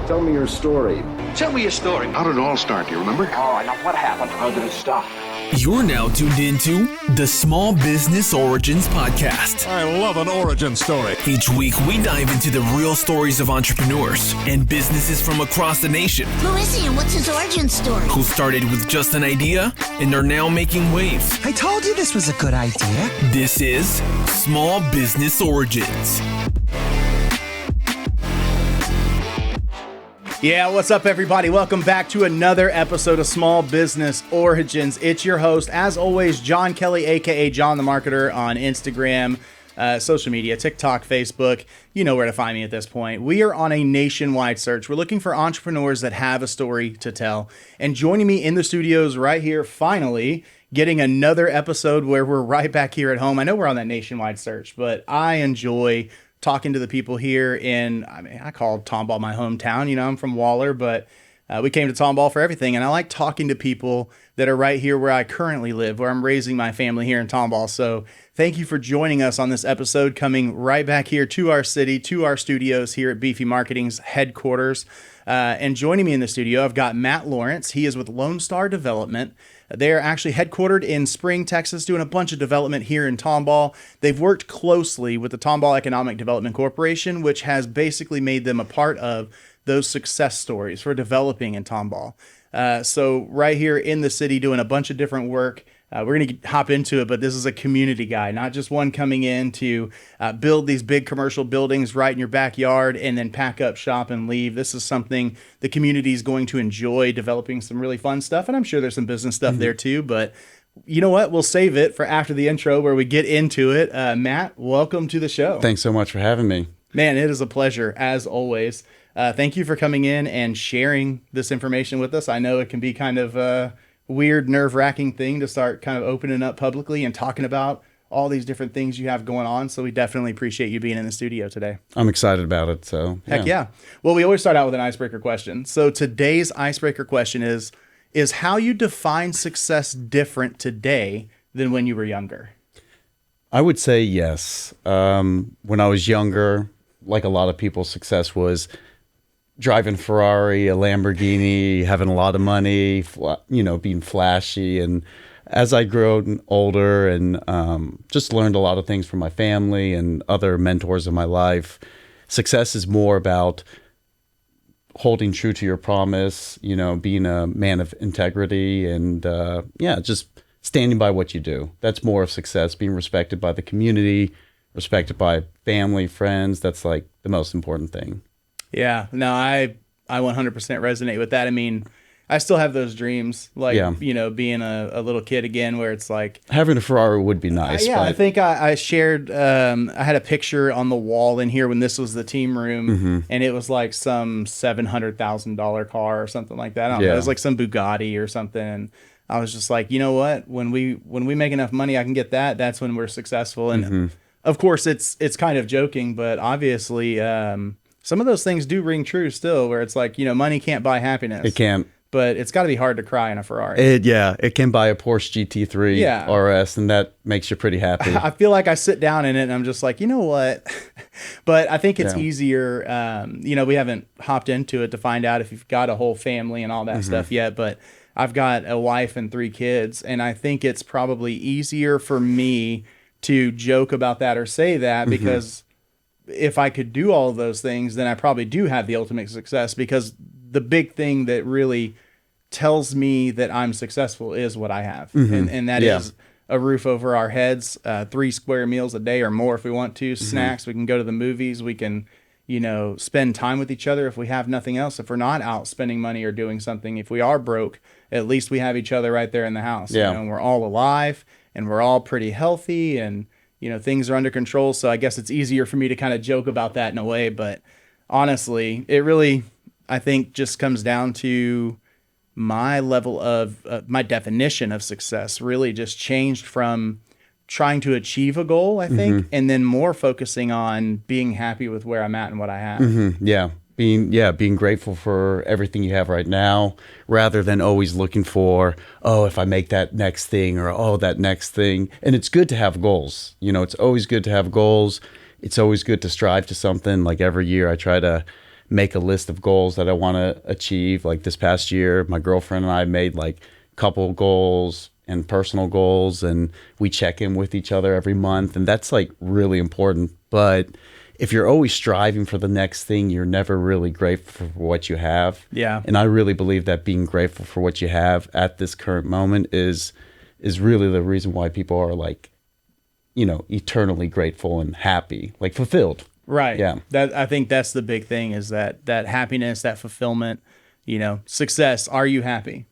Tell me your story. Tell me your story. How did it all start? Do you remember? Oh, now what happened? How did it start? You're now tuned into the Small Business Origins Podcast. I love an origin story. Each week, we dive into the real stories of entrepreneurs and businesses from across the nation. Who is he and what's his origin story? Who started with just an idea and are now making waves. I told you this was a good idea. This is Small Business Origins. Yeah, what's up, everybody? Welcome back to another episode of Small Business Origins. It's your host, as always, John Kelly, aka John the Marketer, on Instagram, social media, TikTok, Facebook. You know where to find me at this point. We are on a nationwide search. We're looking for entrepreneurs that have a story to tell. And joining me in the studios right here, finally, getting another episode where we're right back here at home. I know we're on that nationwide search, but I enjoy talking to the people here in, I call Tomball my hometown. You know, I'm from Waller, but we came to Tomball for everything. And I like talking to people that are right here where I currently live, where I'm raising my family here in Tomball. So thank you for joining us on this episode, coming right back here to our city, to our studios here at Beefy Marketing's headquarters. And joining me in the studio, I've got Matt Lawrence. He is with Lone Star Development. They're actually headquartered in Spring, Texas, doing a bunch of development here in Tomball. They've worked closely with the Tomball Economic Development Corporation, which has basically made them a part of those success stories for developing in Tomball. So right here in the city doing a bunch of different work. We're going to hop into it, but this is a community guy, not just one coming in to build these big commercial buildings right in your backyard and then pack up shop and leave. This is something the community is going to enjoy, developing some really fun stuff. And I'm sure there's some business stuff there too, but you know what? We'll save it for after the intro where we get into it. Matt, welcome to the show. Thanks so much for having me. Man, it is a pleasure as always. Thank you for coming in and sharing this information with us. I know it can be kind of weird, nerve-wracking thing to start kind of opening up publicly and talking about all these different things you have going on. So we definitely appreciate you being in the studio today. I'm excited about it. So Heck yeah. Well, we always start out with an icebreaker question. So today's icebreaker question is how you define success different today than when you were younger? I would say yes. When I was younger, like a lot of people, success was driving a Ferrari, a Lamborghini, having a lot of money, being flashy. And as I grew older and just learned a lot of things from my family and other mentors in my life, success is more about holding true to your promise, being a man of integrity and, just standing by what you do. That's more of success, being respected by the community, respected by family, friends. That's like the most important thing. Yeah, no, I 100% resonate with that. I mean, I still have those dreams, like, being a little kid again, where it's like having a Ferrari would be nice. Yeah, but I think I shared, I had a picture on the wall in here when this was the team room, and it was like some $700,000 car or something like that. I don't know, it was like some Bugatti or something. And I was just like, you know what? When we make enough money, I can get that. That's when we're successful. And of course, it's kind of joking, but obviously, some of those things do ring true still, where it's like, money can't buy happiness. It can't. But it's got to be hard to cry in a Ferrari. It can buy a Porsche GT3 RS, and that makes you pretty happy. I feel like I sit down in it, and I'm just like, you know what? But I think it's easier. We haven't hopped into it to find out if you've got a whole family and all that stuff yet. But I've got a wife and 3 kids, and I think it's probably easier for me to joke about that or say that because if I could do all of those things, then I probably do have the ultimate success, because the big thing that really tells me that I'm successful is what I have. And that is a roof over our heads, 3 square meals a day or more if we want to, snacks. We can go to the movies. We can, spend time with each other if we have nothing else. If we're not out spending money or doing something, if we are broke, at least we have each other right there in the house. And we're all alive and we're all pretty healthy and things are under control. So I guess it's easier for me to kind of joke about that in a way. But honestly, it really, I think, just comes down to my level of, my definition of success really just changed from trying to achieve a goal, I think, and then more focusing on being happy with where I'm at and what I have. Being grateful for everything you have right now, rather than always looking for, if I make that next thing or that next thing. And it's good to have goals. It's always good to have goals. It's always good to strive to something. Like every year I try to make a list of goals that I want to achieve. Like this past year, my girlfriend and I made like couple goals and personal goals, and we check in with each other every month, and that's like really important. But if you're always striving for the next thing, you're never really grateful for what you have. Yeah. And I really believe that being grateful for what you have at this current moment is really the reason why people are like, eternally grateful and happy, like fulfilled. Right. Yeah. I think that's the big thing, is that happiness, that fulfillment, success. Are you happy?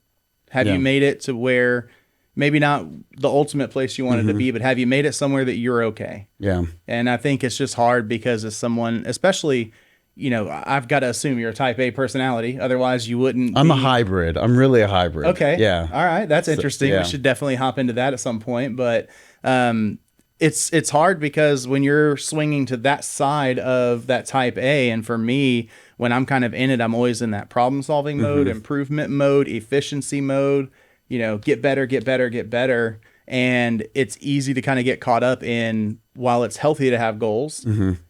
Have you made it to where maybe not the ultimate place you wanted to be, but have you made it somewhere that you're okay? Yeah. And I think it's just hard because as someone, especially, I've got to assume you're a type A personality. Otherwise you wouldn't I'm a hybrid. I'm really a hybrid. Okay. Yeah. All right. That's interesting. yeah. We should definitely hop into that at some point. But it's hard because when you're swinging to that side of that type A, and for me, when I'm kind of in it, I'm always in that problem solving mode, improvement mode, efficiency mode, get better, get better, get better. And it's easy to kind of get caught up in, while it's healthy to have goals,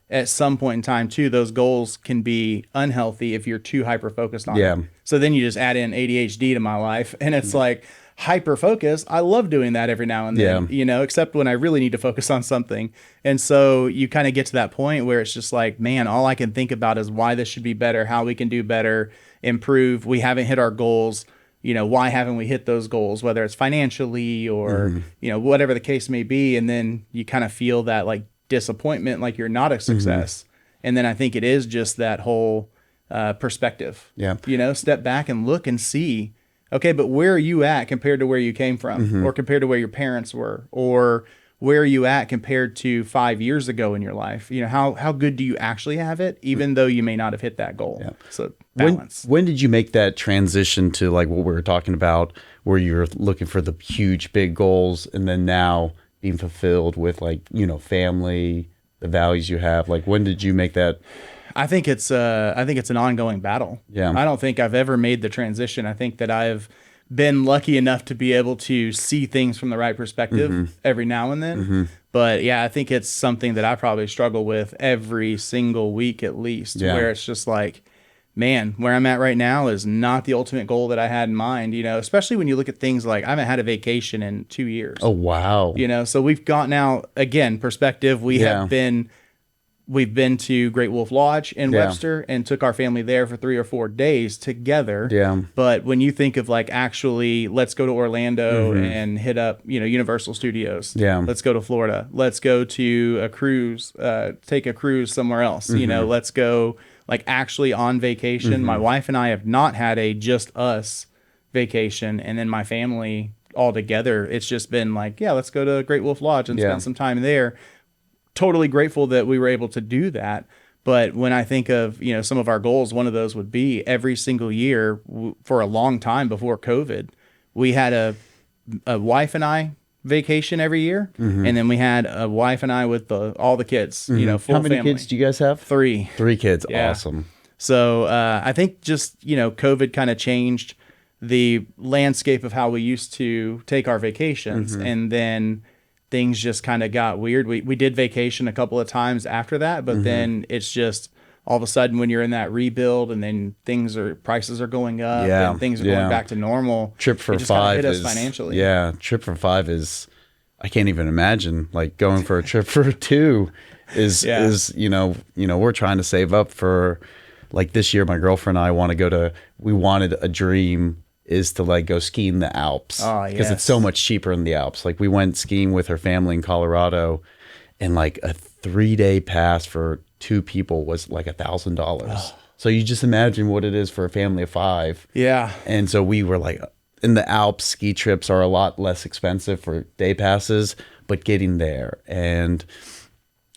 at some point in time too, those goals can be unhealthy if you're too hyper focused on it. So then you just add in ADHD to my life, and it's like, hyper focus. I love doing that every now and then, except when I really need to focus on something. And so you kind of get to that point where it's just like, man, all I can think about is why this should be better, how we can do better, improve. We haven't hit our goals. Why haven't we hit those goals, whether it's financially or, whatever the case may be. And then you kind of feel that like disappointment, like you're not a success. And then I think it is just that whole perspective. Yeah. Step back and look and see, okay, but where are you at compared to where you came from, or compared to where your parents were, or where are you at compared to 5 years ago in your life? How good do you actually have it, even though you may not have hit that goal? Yeah. So balance. When did you make that transition to like what we were talking about, where you're looking for the huge, big goals, and then now being fulfilled with like, family, the values you have? Like, when did you make that? I think it's an ongoing battle. Yeah. I don't think I've ever made the transition. I think that I've been lucky enough to be able to see things from the right perspective every now and then. But yeah, I think it's something that I probably struggle with every single week at least, where it's just like, man, where I'm at right now is not the ultimate goal that I had in mind, especially when you look at things like I haven't had a vacation in 2 years. Oh, wow. So we've got now, again, perspective. We've been to Great Wolf Lodge in Webster and took our family there for 3 or 4 days together. Yeah. But when you think of like, actually, let's go to Orlando and hit up, Universal Studios. Yeah. Let's go to Florida. Let's go to a cruise, take a cruise somewhere else. Let's go like actually on vacation. My wife and I have not had a just us vacation. And then my family all together, it's just been like, yeah, let's go to Great Wolf Lodge and spend some time there. Totally grateful that we were able to do that. But when I think of, some of our goals, one of those would be every single year for a long time before COVID, we had a wife and I vacation every year. And then we had a wife and I with all the kids, full family. How many kids do you guys have? 3. 3 kids. Yeah. Awesome. So I think just, COVID kind of changed the landscape of how we used to take our vacations. And then things just kind of got weird. We did vacation a couple of times after that, but then it's just all of a sudden when you're in that rebuild and then prices are going up and things are going back to normal. Trip for it just 5 hit us is financially. Yeah, trip for 5 is, I can't even imagine like going for a trip for 2 is we're trying to save up for like this year. My girlfriend and I we wanted a dream is to like go skiing the Alps because it's so much cheaper in the Alps. Like we went skiing with her family in Colorado, and like a 3-day pass for 2 people was like $1,000. So you just imagine what it is for a family of 5. Yeah. And so we were like, in the Alps, ski trips are a lot less expensive for day passes, but getting there. And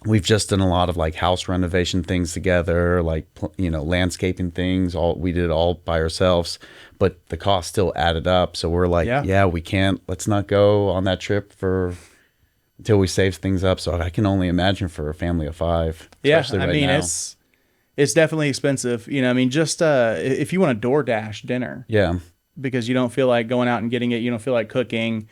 we've just done a lot of like house renovation things together, like, landscaping things. We did it all by ourselves, but the cost still added up. So we're like, let's not go on that trip until we save things up. So I can only imagine for a family of 5. Yeah. Right now. It's definitely expensive. Just if you want a DoorDash dinner. Yeah. Because you don't feel like going out and getting it. You don't feel like cooking.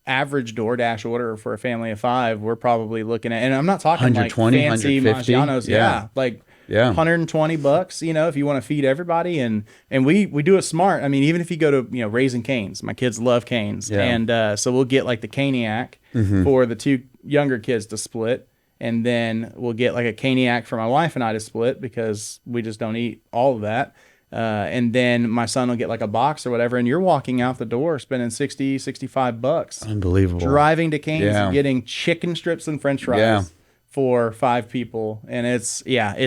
Average DoorDash order for a family of 5, we're probably looking at, and I'm not talking like fancy Maggiano's. Yeah. Like Yeah. $120, you know, if you want to feed everybody. And we do it smart. I mean, even if you go to, you know, Raising Cane's, my kids love canes. Yeah. And so we'll get like the caniac for the two younger kids to split. And then we'll get like a caniac for my wife and I to split because we just don't eat all of that. And then my son will get like a box or whatever. And you're walking out the door spending $65. Unbelievable. Driving to Cane's Yeah. and getting chicken strips and French fries. Yeah. For 5 people, and it's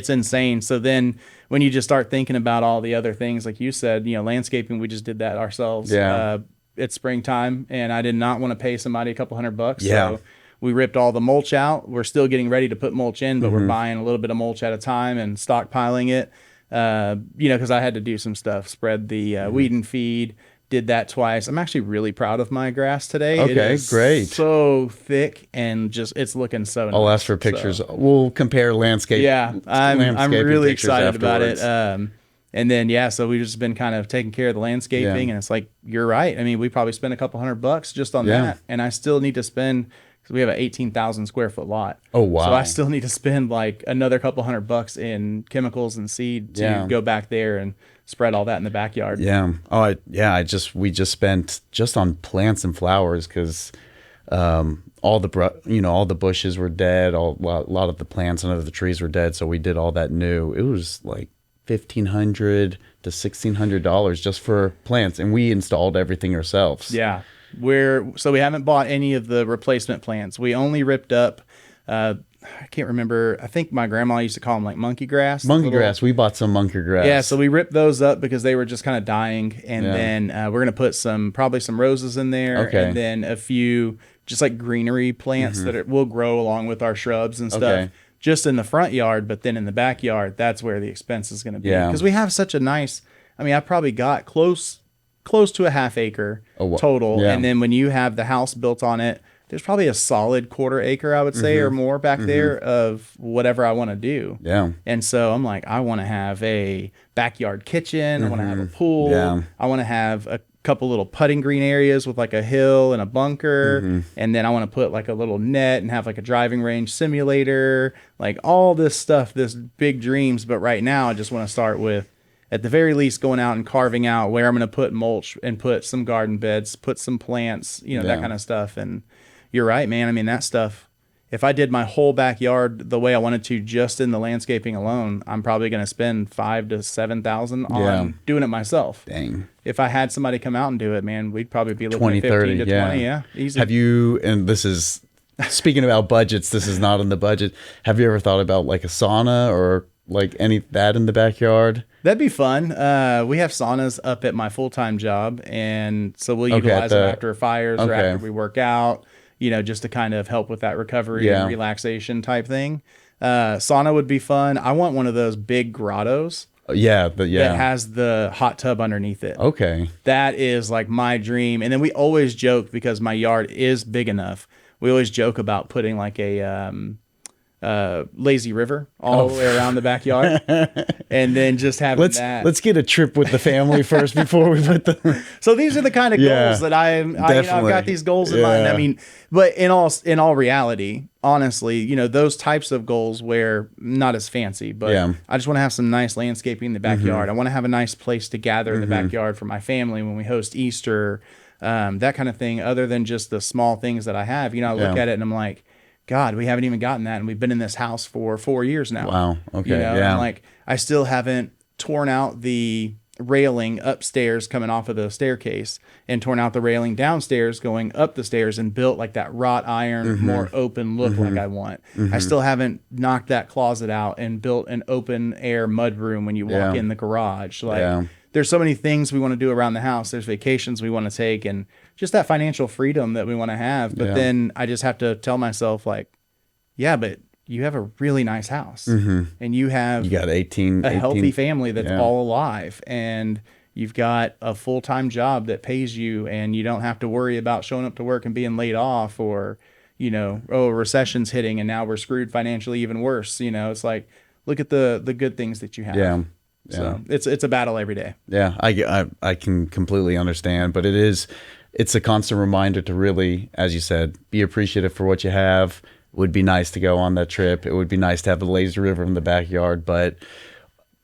insane. So then when you just start thinking about all the other things, like you said, you know, landscaping, we just did that ourselves. Yeah. It's springtime, and I did not want to pay somebody a couple $100. Yeah. So we ripped all the mulch out. We're still getting ready to put mulch in, but we're buying a little bit of mulch at a time and stockpiling it. You know, because I had to do some stuff, spread the weed and feed. Did that twice. I'm actually really proud of my grass today. Okay, it is great. So thick and just it's looking so nice. I'll ask for pictures. We'll compare landscape. Yeah, I'm landscaping really pictures excited about it. afterwards. And then so we've just been kind of taking care of the landscaping, Yeah. and it's like you're right. I mean, we probably spent a couple $100 just on Yeah. that, and I still need to spend because we have an 18,000 square foot lot. Oh, wow. So I still need to spend like another couple $100 in chemicals and seed to go back there and spread all that in the backyard. Yeah. Oh, we just spent just on plants and flowers because all the bushes were dead. A lot of the plants under the trees were dead. So we did all that new. It was like $1,500 to $1,600 just for plants, and we installed everything ourselves. Yeah. So we haven't bought any of the replacement plants. We only ripped up, I can't remember. I think my grandma used to call them like monkey grass. Grass. We bought some monkey grass. Yeah, so we ripped those up because they were just kind of dying, and then we're gonna put probably some roses in there, Okay. and then a few just like greenery plants that will grow along with our shrubs and stuff, Okay. just in the front yard. But then in the backyard, that's where the expense is gonna be, Yeah. because we have such a nice. I mean, I probably got close to a half acre total, yeah. and then when you have the house built on it, there's probably a solid quarter acre, I would say, or more back there of whatever I want to do. Yeah. And so I'm like, I want to have a backyard kitchen. I want to have a pool. Yeah. I want to have a couple little putting green areas with like a hill and a bunker. And then I want to put like a little net and have like a driving range simulator, like all this stuff, this big dreams. But right now I just want to start with, at the very least, going out and carving out where I'm going to put mulch and put some garden beds, put some plants, you know, that kind of stuff. And you're right, man. I mean, that stuff, if I did my whole backyard the way I wanted to just in the landscaping alone, I'm probably going to spend $5,000 to $7,000 on doing it myself. Dang. If I had somebody come out and do it, man, we'd probably be looking 20, at 15 30, to 20. Yeah, easy. Have you, and this is, speaking about budgets, this is not in the budget. Have you ever thought about like a sauna or like that in the backyard? That'd be fun. We have saunas up at my full-time job, and so we'll utilize them after fires or after we work out, you know, just to kind of help with that recovery and relaxation type thing. Sauna would be fun. I want one of those big grottos. That has the hot tub underneath it. Okay. That is like my dream. And then we always joke, because my yard is big enough, we always joke about putting like a lazy river all the way around the backyard, and then just having that. Let's get a trip with the family first before we put the. So these are the kind of goals that I've got these goals in mind. I mean, but in all reality, honestly, you know, those types of goals where not as fancy, but I just want to have some nice landscaping in the backyard. I want to have a nice place to gather in the backyard for my family when we host Easter, that kind of thing, other than just the small things that I have. You know, I look at it and I'm like, God, we haven't even gotten that, and we've been in this house for 4 years now. Wow. Okay. You know? And like, I still haven't torn out the railing upstairs coming off of the staircase, and torn out the railing downstairs going up the stairs, and built like that wrought iron, more open look like I want. I still haven't knocked that closet out and built an open air mud room when you walk in the garage. Like, there's so many things we want to do around the house. There's vacations we want to take, and just that financial freedom that we want to have. But then I just have to tell myself, like, yeah, but you have a really nice house, and you got a healthy family that's all alive, and you've got a full-time job that pays you, and you don't have to worry about showing up to work and being laid off, or, you know, a recession's hitting and now we're screwed financially even worse. You know, it's like, look at the good things that you have. Yeah. So it's a battle every day. Yeah, I can completely understand, but it's a constant reminder to really, as you said, be appreciative for what you have. would be nice to go on that trip. It would be nice to have a lazy river in the backyard. But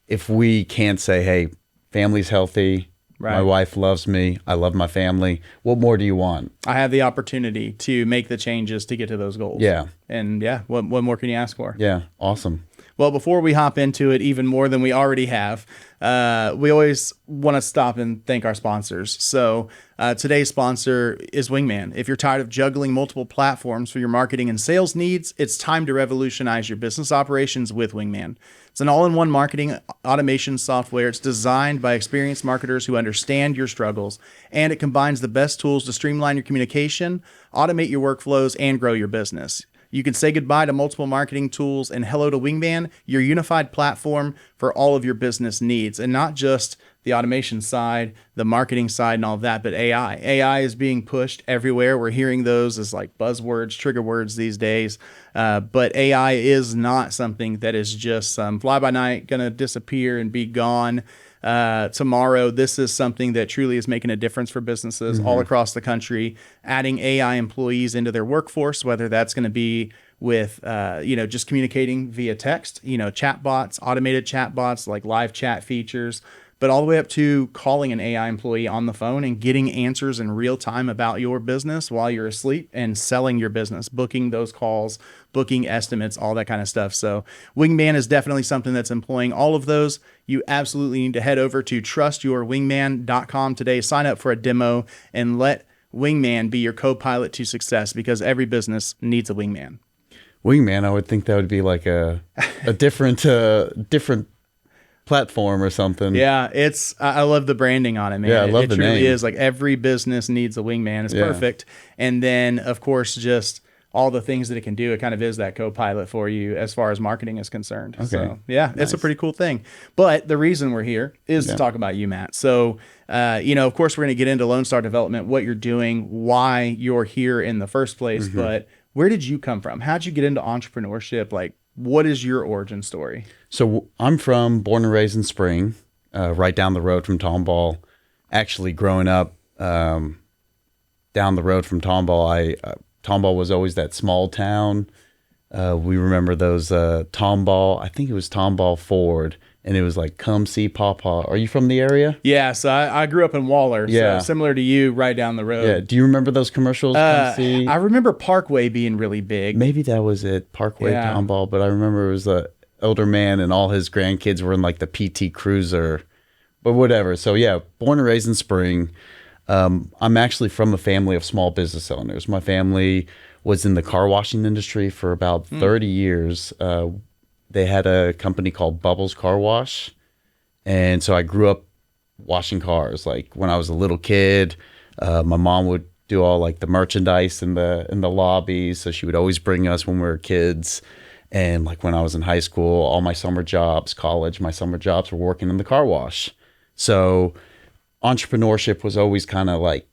if we can't say, hey, family's healthy, my wife loves me, I love my family, what more do you want? I have the opportunity to make the changes to get to those goals. Yeah. And what more can you ask for? Yeah, awesome. Well, before we hop into it even more than we already have, we always want to stop and thank our sponsors. So today's sponsor is Wingman. If you're tired of juggling multiple platforms for your marketing and sales needs, it's time to revolutionize your business operations with Wingman. It's an all-in-one marketing automation software. It's designed by experienced marketers who understand your struggles, and it combines the best tools to streamline your communication, automate your workflows, and grow your business. You can say goodbye to multiple marketing tools and hello to Wingman, your unified platform for all of your business needs, and not just the automation side, the marketing side, and all of that, but AI. AI is being pushed everywhere. We're hearing those as like buzzwords, trigger words these days. But AI is not something that is just fly by night, going to disappear and be gone tomorrow. This is something that truly is making a difference for businesses all across the country, adding AI employees into their workforce, whether that's going to be with, just communicating via text, chatbots, automated chatbots, like live chat features, but all the way up to calling an AI employee on the phone and getting answers in real time about your business while you're asleep and selling your business, booking those calls, booking estimates, all that kind of stuff. So Wingman is definitely something that's employing all of those. You absolutely need to head over to trustyourwingman.com today, sign up for a demo, and let Wingman be your co-pilot to success, because every business needs a wingman. Wingman, I would think that would be like a different platform or something. Yeah, I love the branding on it, man. Yeah, I love the name. It truly is like every business needs a wingman. It's perfect. And then, of course, just all the things that it can do. It kind of is that co-pilot for you as far as marketing is concerned. Okay. So, it's a pretty cool thing. But the reason we're here is to talk about you, Matt. So, of course, we're going to get into Lone Star Development, what you're doing, why you're here in the first place. But where did you come from? How'd you get into entrepreneurship? Like, what is your origin story? So I'm born and raised in Spring, right down the road from Tomball. Actually, growing up down the road from Tomball, Tomball was always that small town. We remember those Tomball, I think it was Tomball Ford, and it was like, come see Pawpaw. Are you from the area? Yeah, so I grew up in Waller, so similar to you, right down the road. Yeah. Do you remember those commercials? Come see? I remember Parkway being really big. Maybe that was it, Parkway Tomball, but I remember it was an elder man and all his grandkids were in like the PT Cruiser, but whatever. So born and raised in Spring. I'm actually from a family of small business owners. My family was in the car washing industry for about 30 years. They had a company called Bubbles Car Wash. And so I grew up washing cars. Like when I was a little kid, my mom would do all like the merchandise in the lobby. So she would always bring us when we were kids. And like when I was in high school, all my summer jobs, college, my summer jobs were working in the car wash. So entrepreneurship was always kind of like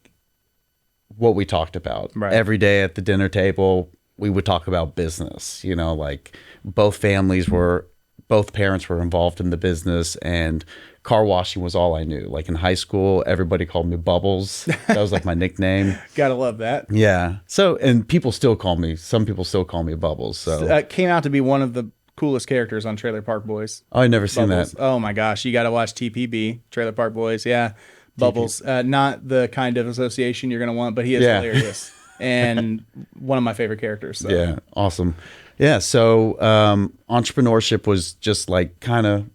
what we talked about. Right. Every day at the dinner table, we would talk about business, like both parents were involved in the business, and car washing was all I knew. Like in high school, everybody called me Bubbles. That was like my nickname. Gotta love that. Yeah. So, and some people still call me Bubbles. So that came out to be one of the coolest characters on Trailer Park Boys. Oh, I never seen that. Oh my gosh. You got to watch TPB, Trailer Park Boys. Yeah. Bubbles. Not the kind of association you're going to want, but he is hilarious. And one of my favorite characters. So. Yeah, awesome. Yeah, so entrepreneurship was just like kind of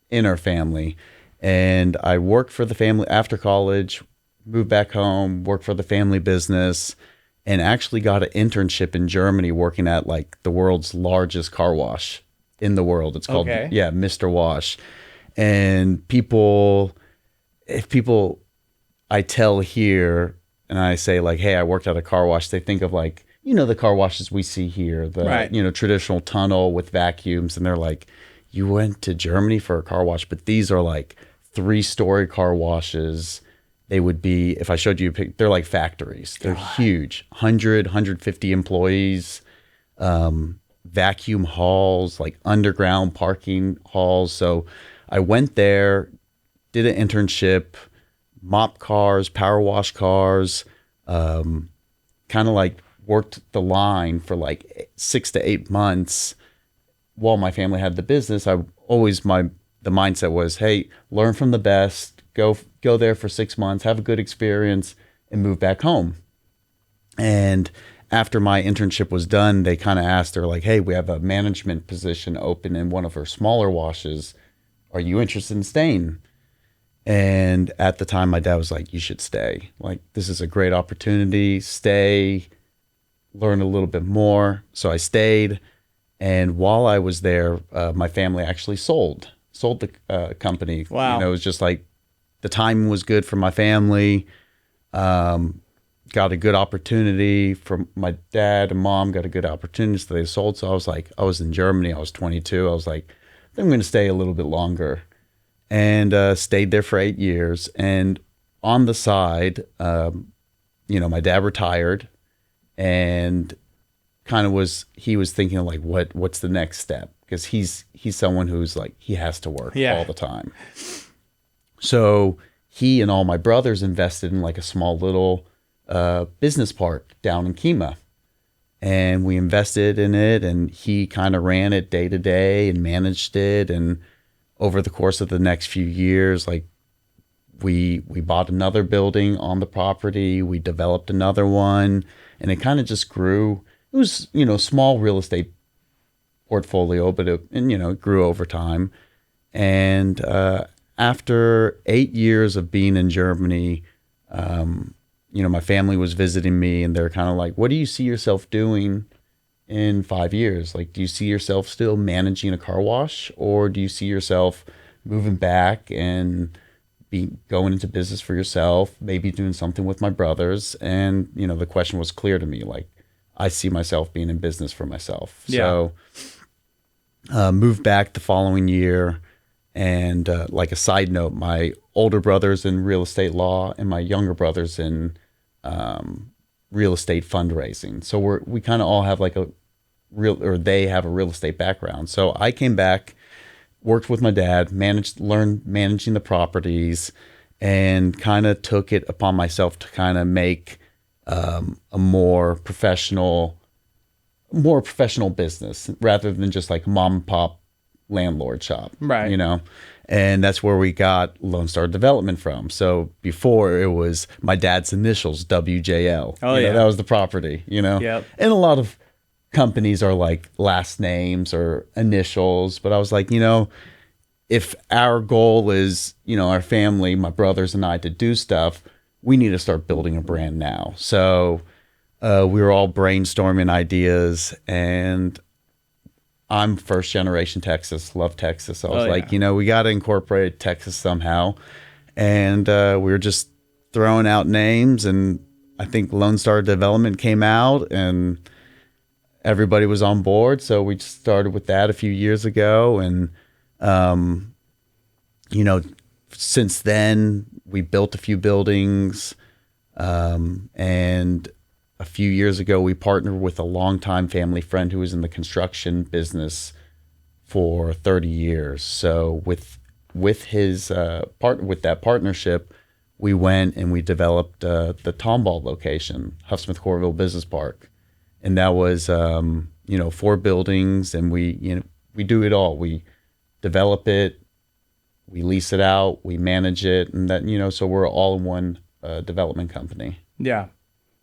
in our family. And I worked for the family after college, moved back home, worked for the family business, and actually got an internship in Germany working at like the world's largest car wash in the world. It's called, Mr. Wash. And if people I tell here, and I say like, hey, I worked at a car wash, they think of like, the car washes we see here, the traditional tunnel with vacuums. And they're like, you went to Germany for a car wash, but these are like 3-story car washes. They would be, if I showed you a picture, they're like factories. They're huge, 150 employees, vacuum halls, like underground parking halls. So I went there, did an internship, mop cars, power wash cars, kind of like worked the line for like 6 to 8 months while my family had the business. I always, the mindset was, hey, learn from the best, go there for 6 months, have a good experience, and move back home. And after my internship was done, they kind of asked her like, hey, we have a management position open in one of our smaller washes. Are you interested in staying? And at the time, my dad was like, you should stay. Like, this is a great opportunity. Stay, learn a little bit more. So I stayed. And while I was there, my family actually sold the company. Wow. You know, it was just like the timing was good for my family. Got a good opportunity from my dad and mom, got a good opportunity. So they sold. So I was like, I was in Germany. I was 22. I was like, I'm going to stay a little bit longer, and stayed there for 8 years. And on the side, my dad retired, and he was thinking like, what's the next step? Because he's someone who's like, he has to work all the time. So he and all my brothers invested in like a small little business park down in Kemah. And we invested in it, and he kind of ran it day to day and managed it. And over the course of the next few years, like we bought another building on the property, we developed another one, and it kind of just grew. It was, small real estate portfolio, but it grew over time. And after 8 years of being in Germany, my family was visiting me, and they're kind of like, what do you see yourself doing in 5 years? Like, do you see yourself still managing a car wash, or do you see yourself moving back and going into business for yourself, maybe doing something with my brothers? And, the question was clear to me. Like, I see myself being in business for myself. Yeah. So moved back the following year. And like a side note, my older brother's in real estate law, and my younger brother's in real estate fundraising. So we kind of all have like they have a real estate background. So I came back, worked with my dad, learned managing the properties, and kind of took it upon myself to kind of make a more professional business rather than just like mom and pop landlord shop, right? And that's where we got Lone Star Development from. So before, it was my dad's initials, WJL. That was the property. Yep. And a lot of companies are like last names or initials, but I was like, if our goal is, our family, my brothers and I, to do stuff, we need to start building a brand now. So we were all brainstorming ideas, and I'm first generation Texas, love Texas. So I was like, we got to incorporate Texas somehow. And we were just throwing out names, and I think Lone Star Development came out, and everybody was on board. So we just started with that a few years ago. And, since then we built a few buildings. And a few years ago, we partnered with a longtime family friend who was in the construction business for 30 years. So with that partnership, we went and we developed the Tomball location, Huffsmith Corville Business Park, and that was 4 buildings, and we do it all. We develop it, we lease it out, we manage it, and that so we're all in one development company. Yeah.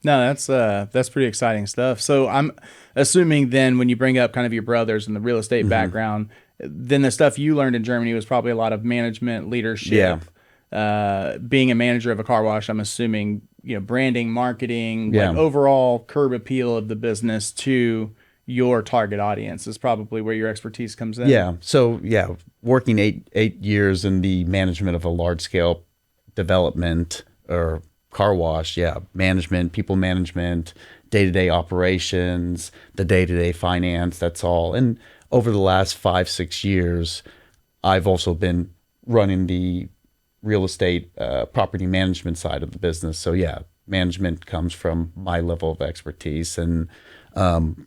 No, that's pretty exciting stuff. So I'm assuming then when you bring up kind of your brothers and the real estate background, then the stuff you learned in Germany was probably a lot of management, leadership, being a manager of a car wash. I'm assuming, branding, marketing, like overall curb appeal of the business to your target audience is probably where your expertise comes in. Yeah. So working eight years in the management of a large scale development or car wash, management, people management, day-to-day operations, the day-to-day finance, that's all. And over the last 5-6 years, I've also been running the real estate property management side of the business. So management comes from my level of expertise. And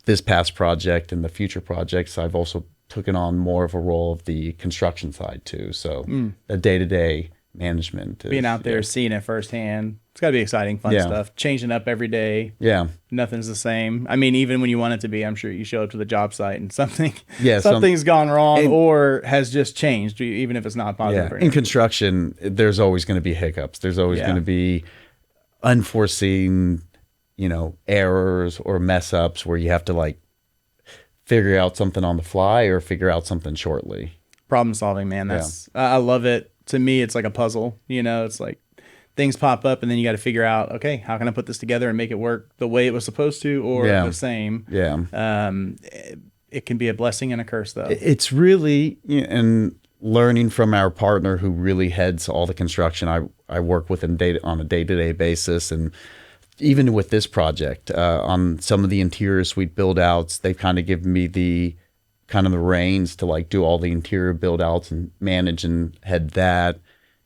this past project and the future projects, I've also taken on more of a role of the construction side too. So the day-to-day management. Being out there, seeing it firsthand. It's got to be exciting, fun Yeah. stuff. Changing up every day. Yeah. Nothing's the same. I mean, even when you want it to be, I'm sure you show up to the job site and Yeah, something's gone wrong and- or has just changed, even if it's not positive. Yeah. or In negative. construction, there's always going to be hiccups. There's always Yeah. going to be unforeseen, errors or mess ups where you have to like figure out something on the fly or figure out something shortly. Problem solving, man. I love it. To me, it's like a puzzle. It's like things pop up and then you got to figure out, okay, how can I put this together and make it work the way it was supposed to or Yeah. the same. Yeah. It can be a blessing and a curse, though. It's really, and learning from our partner who really heads all the construction I work with on a day-to-day basis. And even with this project, on some of the interior suite build outs, they've kind of given me the reins to like do all the interior build outs and manage and head that.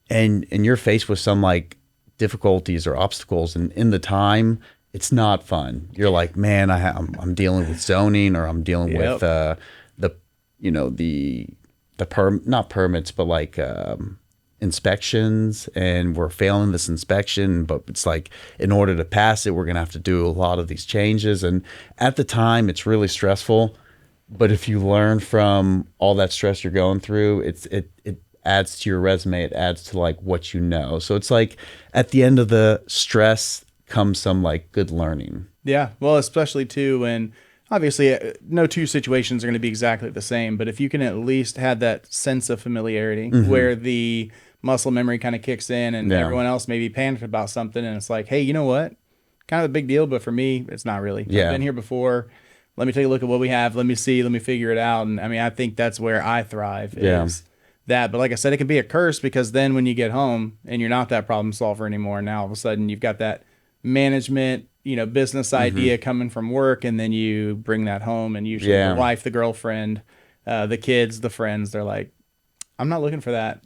And you're faced with some like difficulties or obstacles, and in the time, it's not fun. You're like, man, I'm dealing with zoning, or I'm dealing with not permits, but like inspections, and we're failing this inspection. But it's like, in order to pass it, we're gonna have to do a lot of these changes. And at the time, it's really stressful. But if you learn from all that stress you're going through, it adds to your resume. It adds to like what you know. So it's like at the end of the stress comes some like good learning. Yeah. Well, especially too when obviously no two situations are going to be exactly the same, but if you can at least have that sense of familiarity where the muscle memory kind of kicks in and everyone else may be panicked about something and it's like, hey, you know what? Kind of a big deal, but for me, it's not really. Yeah. I've been here before. Let me take a look at what we have. Let me see. Let me figure it out. And I mean, I think that's where I thrive is that. But like I said, it can be a curse because then when you get home and you're not that problem solver anymore, now all of a sudden you've got that management, business idea coming from work, and then you bring that home, and usually the wife, the girlfriend, the kids, the friends, they're like, I'm not looking for that.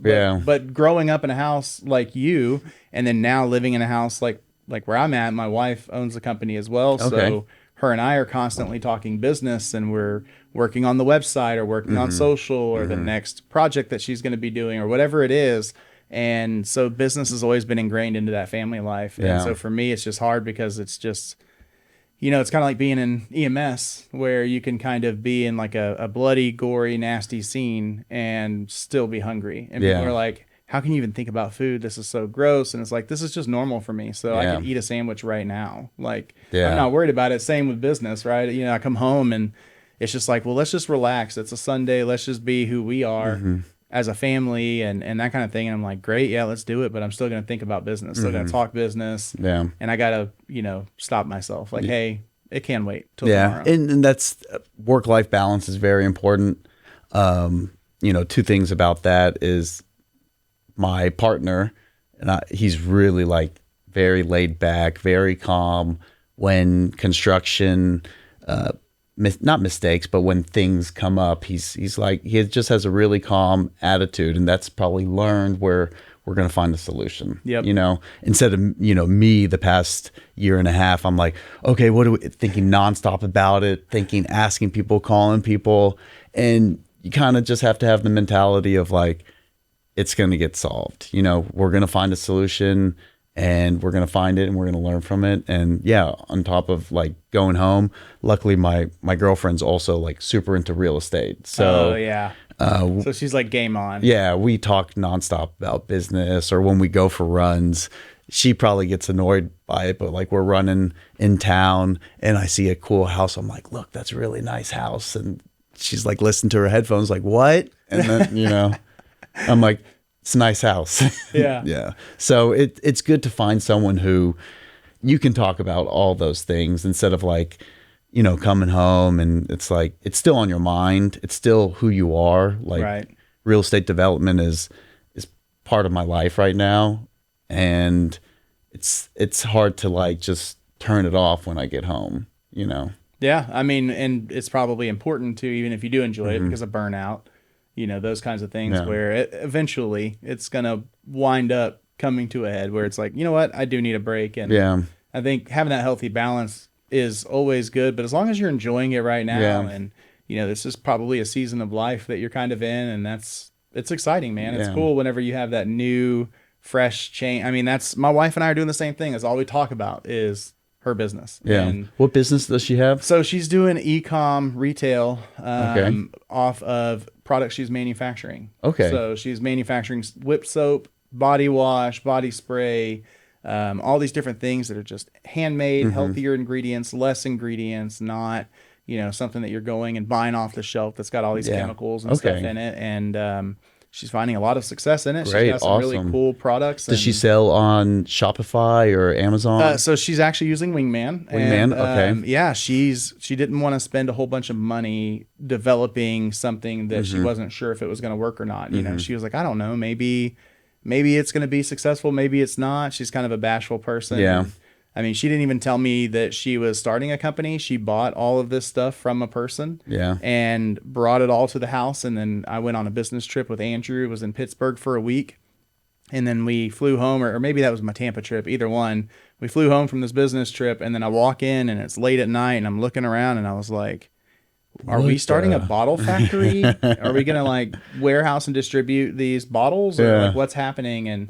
But growing up in a house like you, and then now living in a house like where I'm at, my wife owns a company as well. Okay. So her and I are constantly talking business, and we're working on the website or working on social or the next project that she's going to be doing or whatever it is. And so business has always been ingrained into that family life. And so for me, it's just hard because it's just, it's kind of like being in EMS where you can kind of be in like a bloody, gory, nasty scene and still be hungry. And people are like, how can you even think about food? This is so gross. And it's like, this is just normal for me. So I can eat a sandwich right now. Like, I'm not worried about it. Same with business, right? I come home and it's just like, well, let's just relax. It's a Sunday. Let's just be who we are as a family and that kind of thing. And I'm like, great. Yeah, let's do it. But I'm still going to think about business. Still going to talk business. Yeah. And I got to, stop myself. Like, hey, it can wait till tomorrow. And that's work-life balance is very important. Two things about that is my partner, and he's really like very laid back, very calm when construction, not mistakes, but when things come up, he's like, he just has a really calm attitude, and that's probably learned where we're going to find a solution. Yep. Instead of, me the past year and a half, I'm like, okay, what are we thinking nonstop about it, asking people, calling people. And you kind of just have to have the mentality of like, it's going to get solved. We're going to find a solution, and we're going to find it, and we're going to learn from it. And on top of like going home, luckily my girlfriend's also like super into real estate. So so she's like game on. Yeah, we talk nonstop about business, or when we go for runs, she probably gets annoyed by it, but like we're running in town and I see a cool house. I'm like, look, that's a really nice house. And she's like, listen to her headphones, like, what? And then, I'm like, it's a nice house. Yeah. Yeah. So it's good to find someone who you can talk about all those things instead of like, coming home and it's like, it's still on your mind. It's still who you are. Like real estate development is part of my life right now. And it's hard to like just turn it off when I get home, Yeah. I mean, and it's probably important too, even if you do enjoy it because of burnout, those kinds of things where eventually it's going to wind up coming to a head where it's like, you know what, I do need a break. And I think having that healthy balance is always good, but as long as you're enjoying it right now and, this is probably a season of life that you're kind of in, and it's exciting, man. It's cool whenever you have that new fresh change. I mean, that's my wife and I are doing the same thing. Is all we talk about is her business. Yeah. And What business does she have? so she's doing e-com retail Okay. off of products she's manufacturing. Okay. So she's manufacturing whip soap, body wash, body spray, all these different things that are just handmade, healthier ingredients, less ingredients, not, something that you're going and buying off the shelf that's got all these chemicals and stuff in it. And she's finding a lot of success in it. Great, She's got some really awesome. cool products. Does she sell on Shopify or Amazon? So she's actually using Wingman. Wingman, okay. Yeah, she didn't want to spend a whole bunch of money developing something that she wasn't sure if it was going to work or not. She was like, I don't know, maybe it's going to be successful, maybe it's not. She's kind of a bashful person. Yeah. I mean, she didn't even tell me that she was starting a company. She bought all of this stuff from a person and brought it all to the house. And then I went on a business trip with Andrew. It was in Pittsburgh for a week. And then we flew home, or maybe that was my Tampa trip, either one. We flew home from this business trip, and then I walk in and it's late at night and I'm looking around and I was like, are we starting a bottle factory? Are we going to like warehouse and distribute these bottles, or like what's happening? And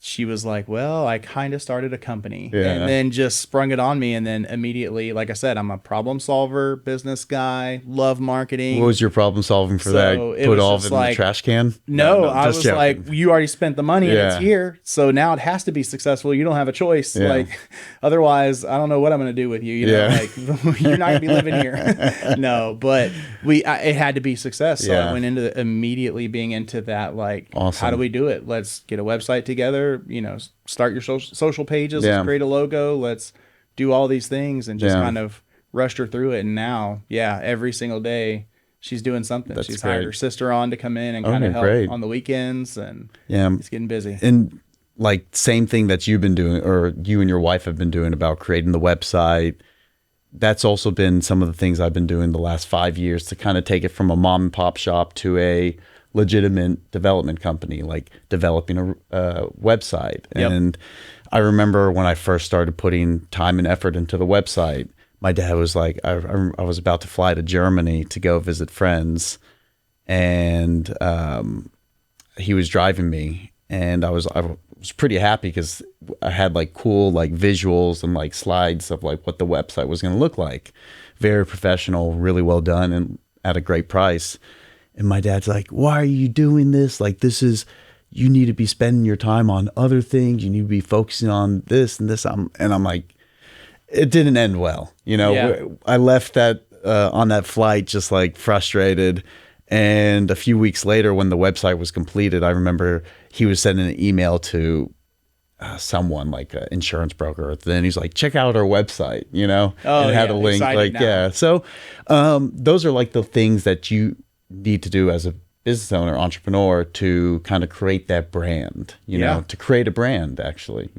she was like, well, I kind of started a company and then just sprung it on me. And then immediately, like I said, I'm a problem solver, business guy, love marketing. What was your problem solving for that? it Put was all of just it in the like, trash can? No, I just was joking. like, you already spent the money and Yeah. it's here. So now it has to be successful. You don't have a choice. Yeah. Like, otherwise, I don't know what I'm going to do with you. Like, you're not going to be living here. No, but it had to be success. So I went into immediately being into that. Like, Awesome. how do we do it? Let's get a website together, start your social pages. Let's create a logo. Let's do all these things, and just kind of rushed her through it. And now, every single day she's doing something. That's She's hired great. her sister on to come in and kind of help great. on the weekends, and it's getting busy. And like same thing that you've been doing, or you and your wife have been doing, about creating the website. That's also been some of the things I've been doing the last 5 years to kind of take it from a mom and pop shop to a legitimate development company, like developing a website. And I remember when I first started putting time and effort into the website, my dad was like, I was about to fly to Germany to go visit friends, and he was driving me, and I was pretty happy because I had like cool like visuals and like slides of like what the website was going to look like. Very professional, really well done, and at a great price. And my dad's like, why are you doing this? Like, you need to be spending your time on other things. You need to be focusing on this and this. And I'm like, it didn't end well. I left that on that flight just like frustrated. And a few weeks later, when the website was completed, I remember he was sending an email to someone like an insurance broker. Then he's like, check out our website, and had a link. Like, now. So those are like the things that you need to do as a business owner, entrepreneur, to kind of create that brand, to create a brand, actually,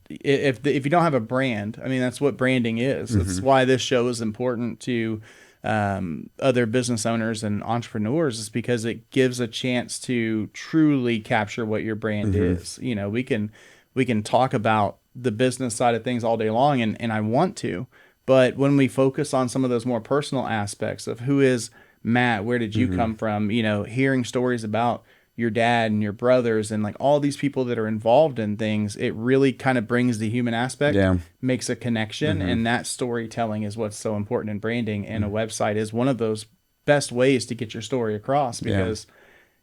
If you don't have a brand, I mean, that's what branding is. That's why this show is important to other business owners and entrepreneurs, is because it gives a chance to truly capture what your brand is. We can talk about the business side of things all day long, and I want to, but when we focus on some of those more personal aspects of who is Matt, where did you come from? Hearing stories about your dad and your brothers and like all these people that are involved in things, it really kind of brings the human aspect, makes a connection. And that storytelling is what's so important in branding. And a website is one of those best ways to get your story across, because,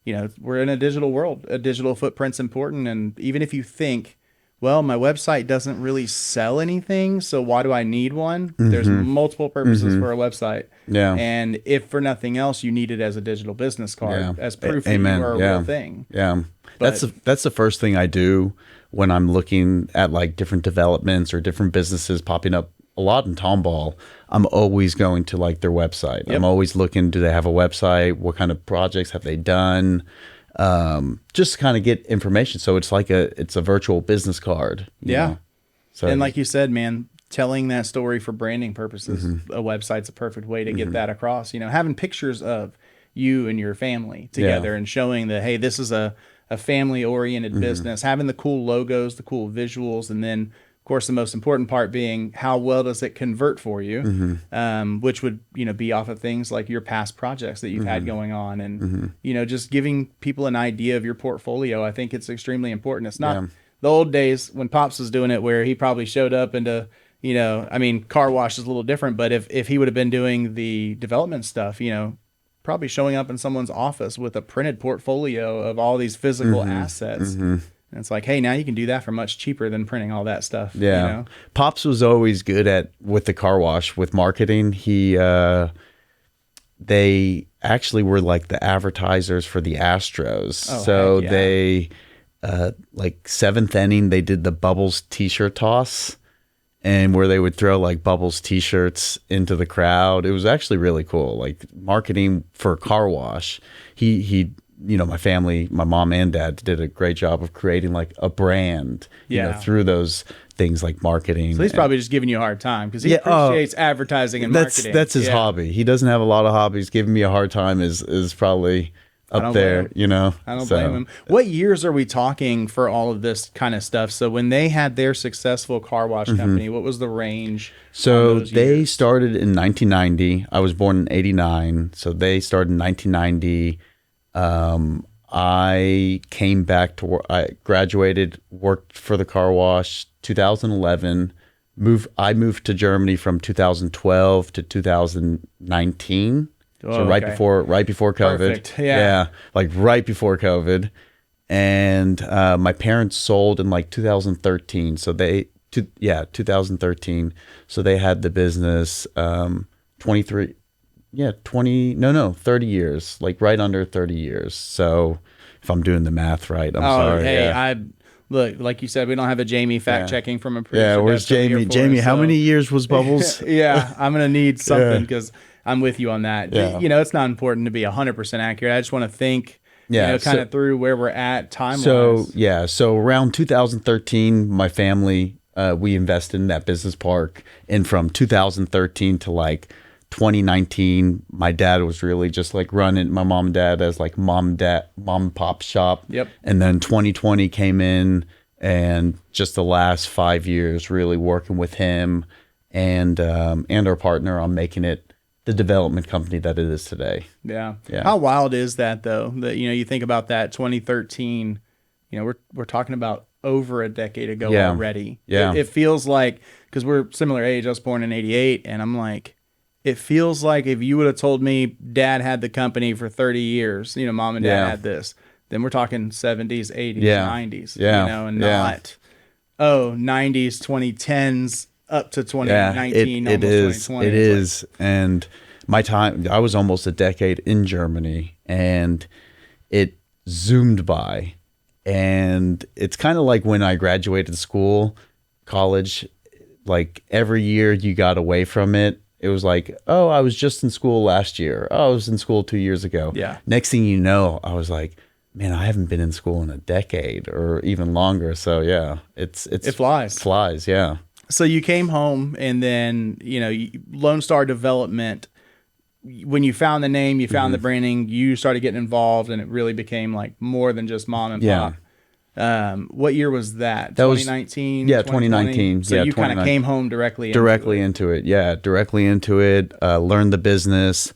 we're in a digital world. A digital footprint's important. And even if you think, well, my website doesn't really sell anything, so why do I need one? There's multiple purposes for a website. Yeah. And if for nothing else, you need it as a digital business card, as proof that Amen. you are a real thing. Yeah. But- That's the first thing I do when I'm looking at like different developments or different businesses popping up a lot in Tomball. I'm always going to like their website. I'm always looking, do they have a website? What kind of projects have they done? Just to kind of get information. So it's like it's a virtual business card. you know? So And like you said, man, telling that story for branding purposes, a website's a perfect way to get that across. Having pictures of you and your family together and showing that, hey, this is a family-oriented business, having the cool logos, the cool visuals, and then Of course, the most important part being how well does it convert for you, which would, be off of things like your past projects that you've had going on, and, just giving people an idea of your portfolio. I think it's extremely important. It's not the old days when Pops was doing it where he probably showed up into, car wash is a little different, but if he would have been doing the development stuff, probably showing up in someone's office with a printed portfolio of all these physical assets. And it's like, hey, now you can do that for much cheaper than printing all that stuff. Yeah. Pops was always good with the car wash, with marketing. They actually were like the advertisers for the Astros. Oh, so heck yeah. they, like seventh inning, they did the Bubbles t-shirt toss, and where they would throw like Bubbles t-shirts into the crowd. It was actually really cool. Like marketing for a car wash. He my family, my mom and dad did a great job of creating like a brand, through those things like marketing. So he's probably just giving you a hard time because he appreciates advertising and marketing. That's his hobby. He doesn't have a lot of hobbies. Giving me a hard time is probably up there, I don't blame him. What years are we talking for all of this kind of stuff? So when they had their successful car wash company, what was the range? So they started in 1990. I was born in 89. So they started in 1990. I came back to work. I graduated, worked for the car wash 2011. I moved to Germany from 2012 to 2019. So right before COVID. Perfect. Yeah. Like right before COVID. And my parents sold in like 2013. So 2013. So they had the business 30 years, like right under 30 years. So if I'm doing the math right, I'm sorry. Hey, look, like you said, we don't have a Jamie fact checking from a producer. Yeah, where's Jamie? Jamie, how many years was Bubbles? I'm going to need something because I'm with you on that. Yeah. It's not important to be 100% accurate. I just want to think, kind of through where we're at time-wise. So around 2013, my family, we invested in that business park. And from 2013 to like 2019, my dad was really just like running my mom and dad as like mom and pop shop. Yep. And then 2020 came in, and just the last 5 years really working with him and our partner on making it the development company that it is today. Yeah. How wild is that though? That you think about that 2013, we're talking about over a decade ago already. Yeah. It feels like, because we're similar age, I was born in 88, and I'm like, it feels like if you would have told me dad had the company for 30 years, mom and dad had this, then we're talking 70s, 80s, 90s, and not, 90s, 2010s up to 2019, almost 2020. It is. And my time, I was almost a decade in Germany, and it zoomed by. And it's kind of like when I graduated college, like every year you got away from it. It was like, oh, I was just in school last year. Oh, I was in school 2 years ago. Yeah. Next thing you know, I was like, man, I haven't been in school in a decade or even longer. So yeah, it flies. Flies, yeah. So you came home, and then, Lone Star Development, when you found the name, you found the branding, you started getting involved, and it really became like more than just mom and pop. What year was that? 2019? Yeah, 2019. So you kind of came home directly into it. Yeah, directly into it. Learned the business.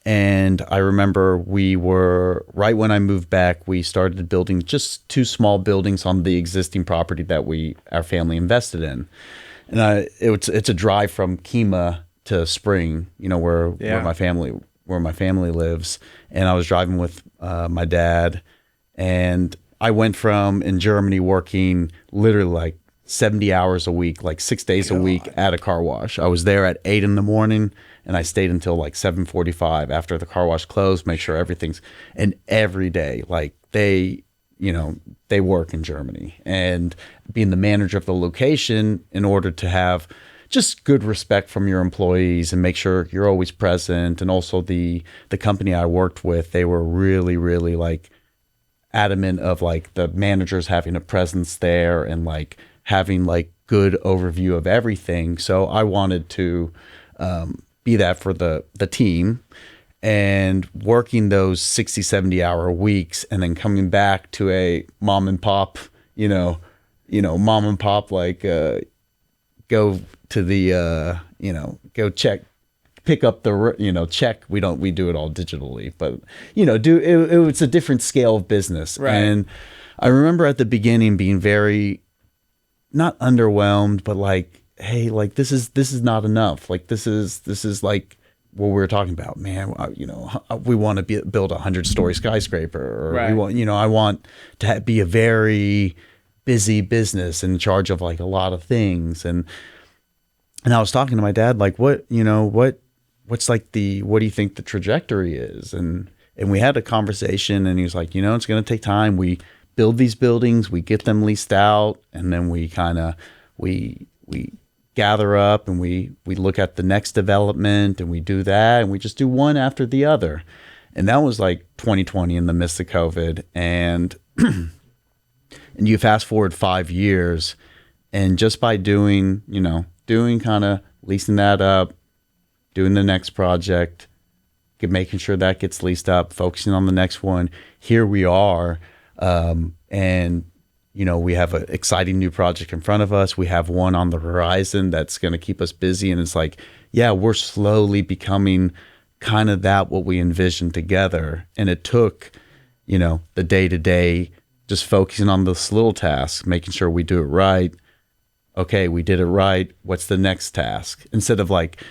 And I remember right when I moved back, we started building just 2 small buildings on the existing property that our family invested in. And it's a drive from Kemah to Spring, where my family lives. And I was driving with my dad, and I went from in Germany working literally like 70 hours a week, like 6 days a week at a car wash. I was there at 8 in the morning, and I stayed until like 7:45 after the car wash closed, make sure and every day, like they work in Germany, and being the manager of the location in order to have just good respect from your employees and make sure you're always present. And also the company I worked with, they were really, really like adamant of like the managers having a presence there and like having like good overview of everything. So I wanted to be that for the team, and working those 60, 70 hour weeks, and then coming back to a mom and pop, like go to the go pick up the check. We do it all digitally, but it's a different scale of business. Right. And I remember at the beginning being very not underwhelmed, but like, hey, like this is not enough. Like this is like what we were talking about, man. We want to build a 100-story skyscraper, or right. I want to be a very busy business in charge of like a lot of things. And I was talking to my dad, like, what do you think the trajectory is? And we had a conversation, and he was like, it's going to take time. We build these buildings, we get them leased out, and then we gather up and we look at the next development, and we do that, and we just do one after the other. And that was like 2020 in the midst of COVID. And and you fast forward 5 years, and just by doing kind of leasing that up, doing the next project, making sure that gets leased up, focusing on the next one, here we are. And we have an exciting new project in front of us. We have one on the horizon that's going to keep us busy. And it's like, yeah, we're slowly becoming kind of what we envisioned together. And it took, the day-to-day, just focusing on this little task, making sure we do it right. Okay, we did it right. What's the next task? Instead of like,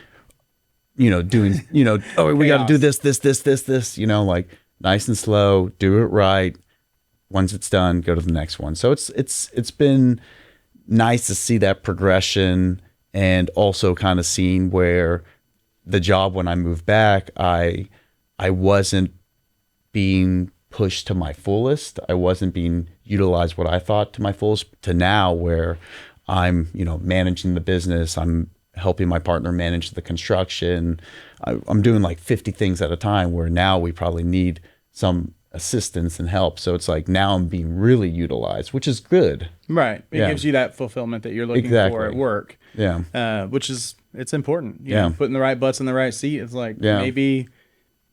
doing, oh, we got to do this, like nice and slow, do it right. Once it's done, go to the next one. So it's been nice to see that progression, and also kind of seeing where the job, when I moved back, I wasn't being pushed to my fullest. I wasn't being utilized what I thought to my fullest, to now where I'm, managing the business. I'm helping my partner manage the construction. I'm doing like 50 things at a time, where now we probably need some assistance and help. So it's like now I'm being really utilized, which is good. Right. It gives you that fulfillment that you're looking for at work. Yeah. Which is, it's important. You know, putting the right butts in the right seat. It's like maybe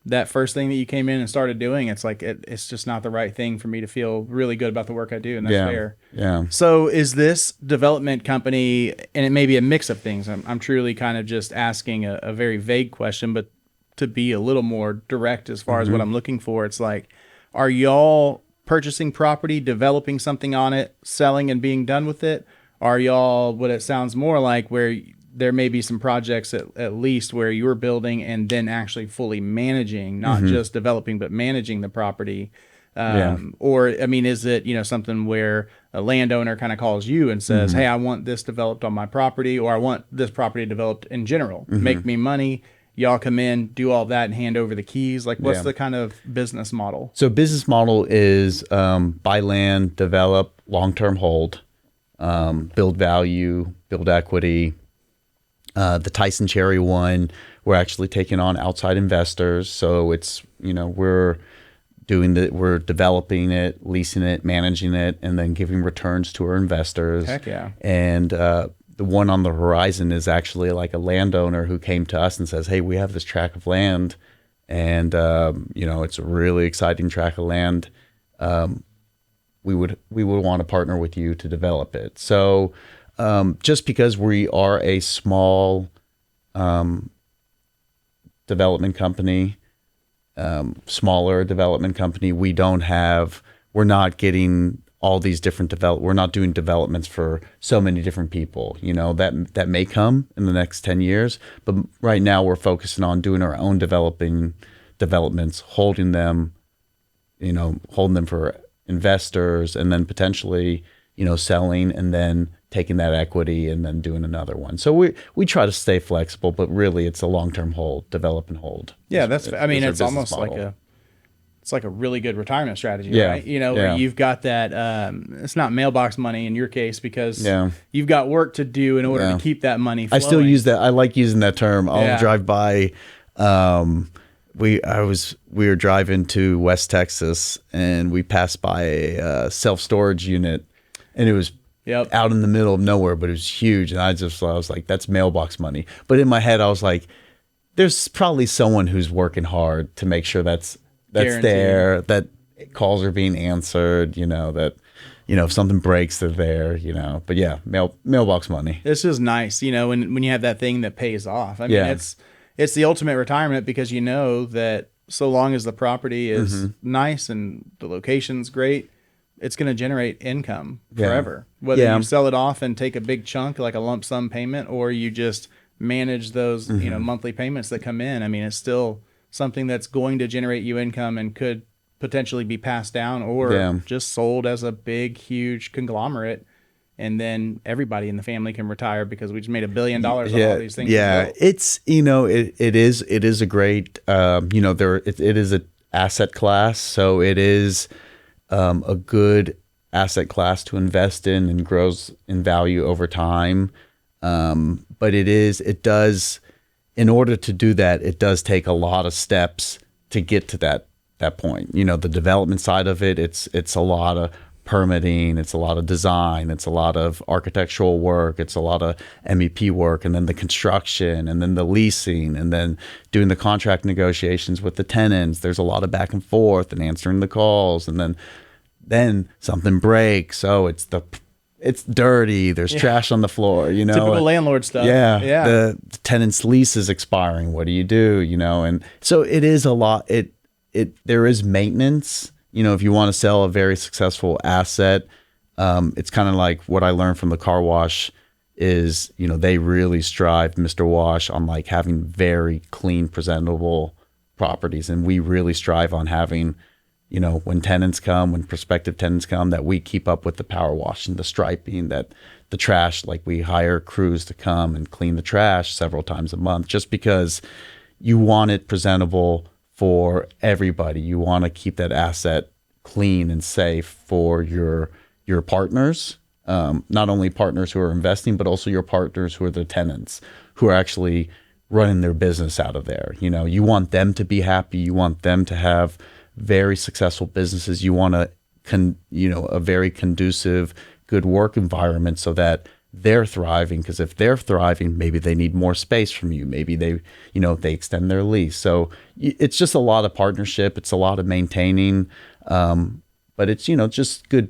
that first thing that you came in and started doing, it's like it's just not the right thing for me to feel really good about the work I do, and that's fair. Yeah. So is this development company, and it may be a mix of things. I'm truly kind of just asking a very vague question, but to be a little more direct as far as what I'm looking for, it's like, are y'all purchasing property, developing something on it, selling and being done with it? Are y'all what it sounds more like, where there may be some projects at least where you're building and then actually fully managing, not just developing, but managing the property? Or, I mean, is it, something where a landowner kind of calls you and says, hey, I want this developed on my property, or I want this property developed in general, make me money. Y'all come in, do all that, and hand over the keys. Like, what's the kind of business model? So business model is buy land, develop, long-term hold, build value, build equity. The Tyson Cherry one, we're actually taking on outside investors. So it's, we're developing it, leasing it, managing it, and then giving returns to our investors. Heck yeah. And the one on the horizon is actually like a landowner who came to us and says, hey, we have this tract of land, and it's a really exciting tract of land. We would want to partner with you to develop it. So just because we are a small development company, smaller development company, we're not getting all these different we're not doing developments for so many different people, that may come in the next 10 years. But right now we're focusing on doing our own developments, holding them for investors, and then potentially, selling, and then taking that equity and then doing another one. So we try to stay flexible, but really it's a long-term hold, develop and hold. Yeah, it's almost model. Like a really good retirement strategy, right? Where you've got that, it's not mailbox money in your case, because you've got work to do in order to keep that money flowing. I still use that. I like using that term. I'll drive by, we were driving to West Texas, and we passed by a self-storage unit, and it was out in the middle of nowhere, but it was huge. And I was like, that's mailbox money. But in my head, I was like, there's probably someone who's working hard to make sure that's there, that calls are being answered, that if something breaks, they're there, But yeah, mailbox money. It's just nice, when you have that thing that pays off. I mean, Yeah. it's the ultimate retirement because you know that so long as the property is nice and the location's great, it's going to generate income forever. Whether you sell it off and take a big chunk, like a lump sum payment, or you just manage those, monthly payments that come in. I mean, it's still something that's going to generate you income and could potentially be passed down or just sold as a big, huge conglomerate. And then everybody in the family can retire because we just made $1 billion on all these things. Yeah, it's it is a great it is an asset class, so it is a good asset class to invest in and grows in value over time. But it does, in order to do that, it does take a lot of steps to get to that point. The development side of it, it's a lot of permitting, it's a lot of design, it's a lot of architectural work, it's a lot of MEP work, and then the construction, and then the leasing, and then doing the contract negotiations with the tenants. There's a lot of back and forth and answering the calls, and then something breaks. Oh, it's dirty. There's trash on the floor. Typical landlord stuff. Yeah. The tenant's lease is expiring. What do you do? And so it is a lot. There is maintenance. If you want to sell a very successful asset, it's kind of like what I learned from the car wash is, they really strive, Mr. Wash, on like having very clean, presentable properties. And we really strive on having, when prospective tenants come, that we keep up with the power washing, the striping, that the trash, like we hire crews to come and clean the trash several times a month, just because you want it presentable for everybody. You want to keep that asset clean and safe for your partners, not only partners who are investing, but also your partners who are the tenants, who are actually running their business out of there. You want them to be happy. You want them to have very successful businesses. You want a very conducive, good work environment so that they're thriving, because if they're thriving, maybe they need more space from you. Maybe they extend their lease. So it's just a lot of partnership. It's a lot of maintaining, but it's, just good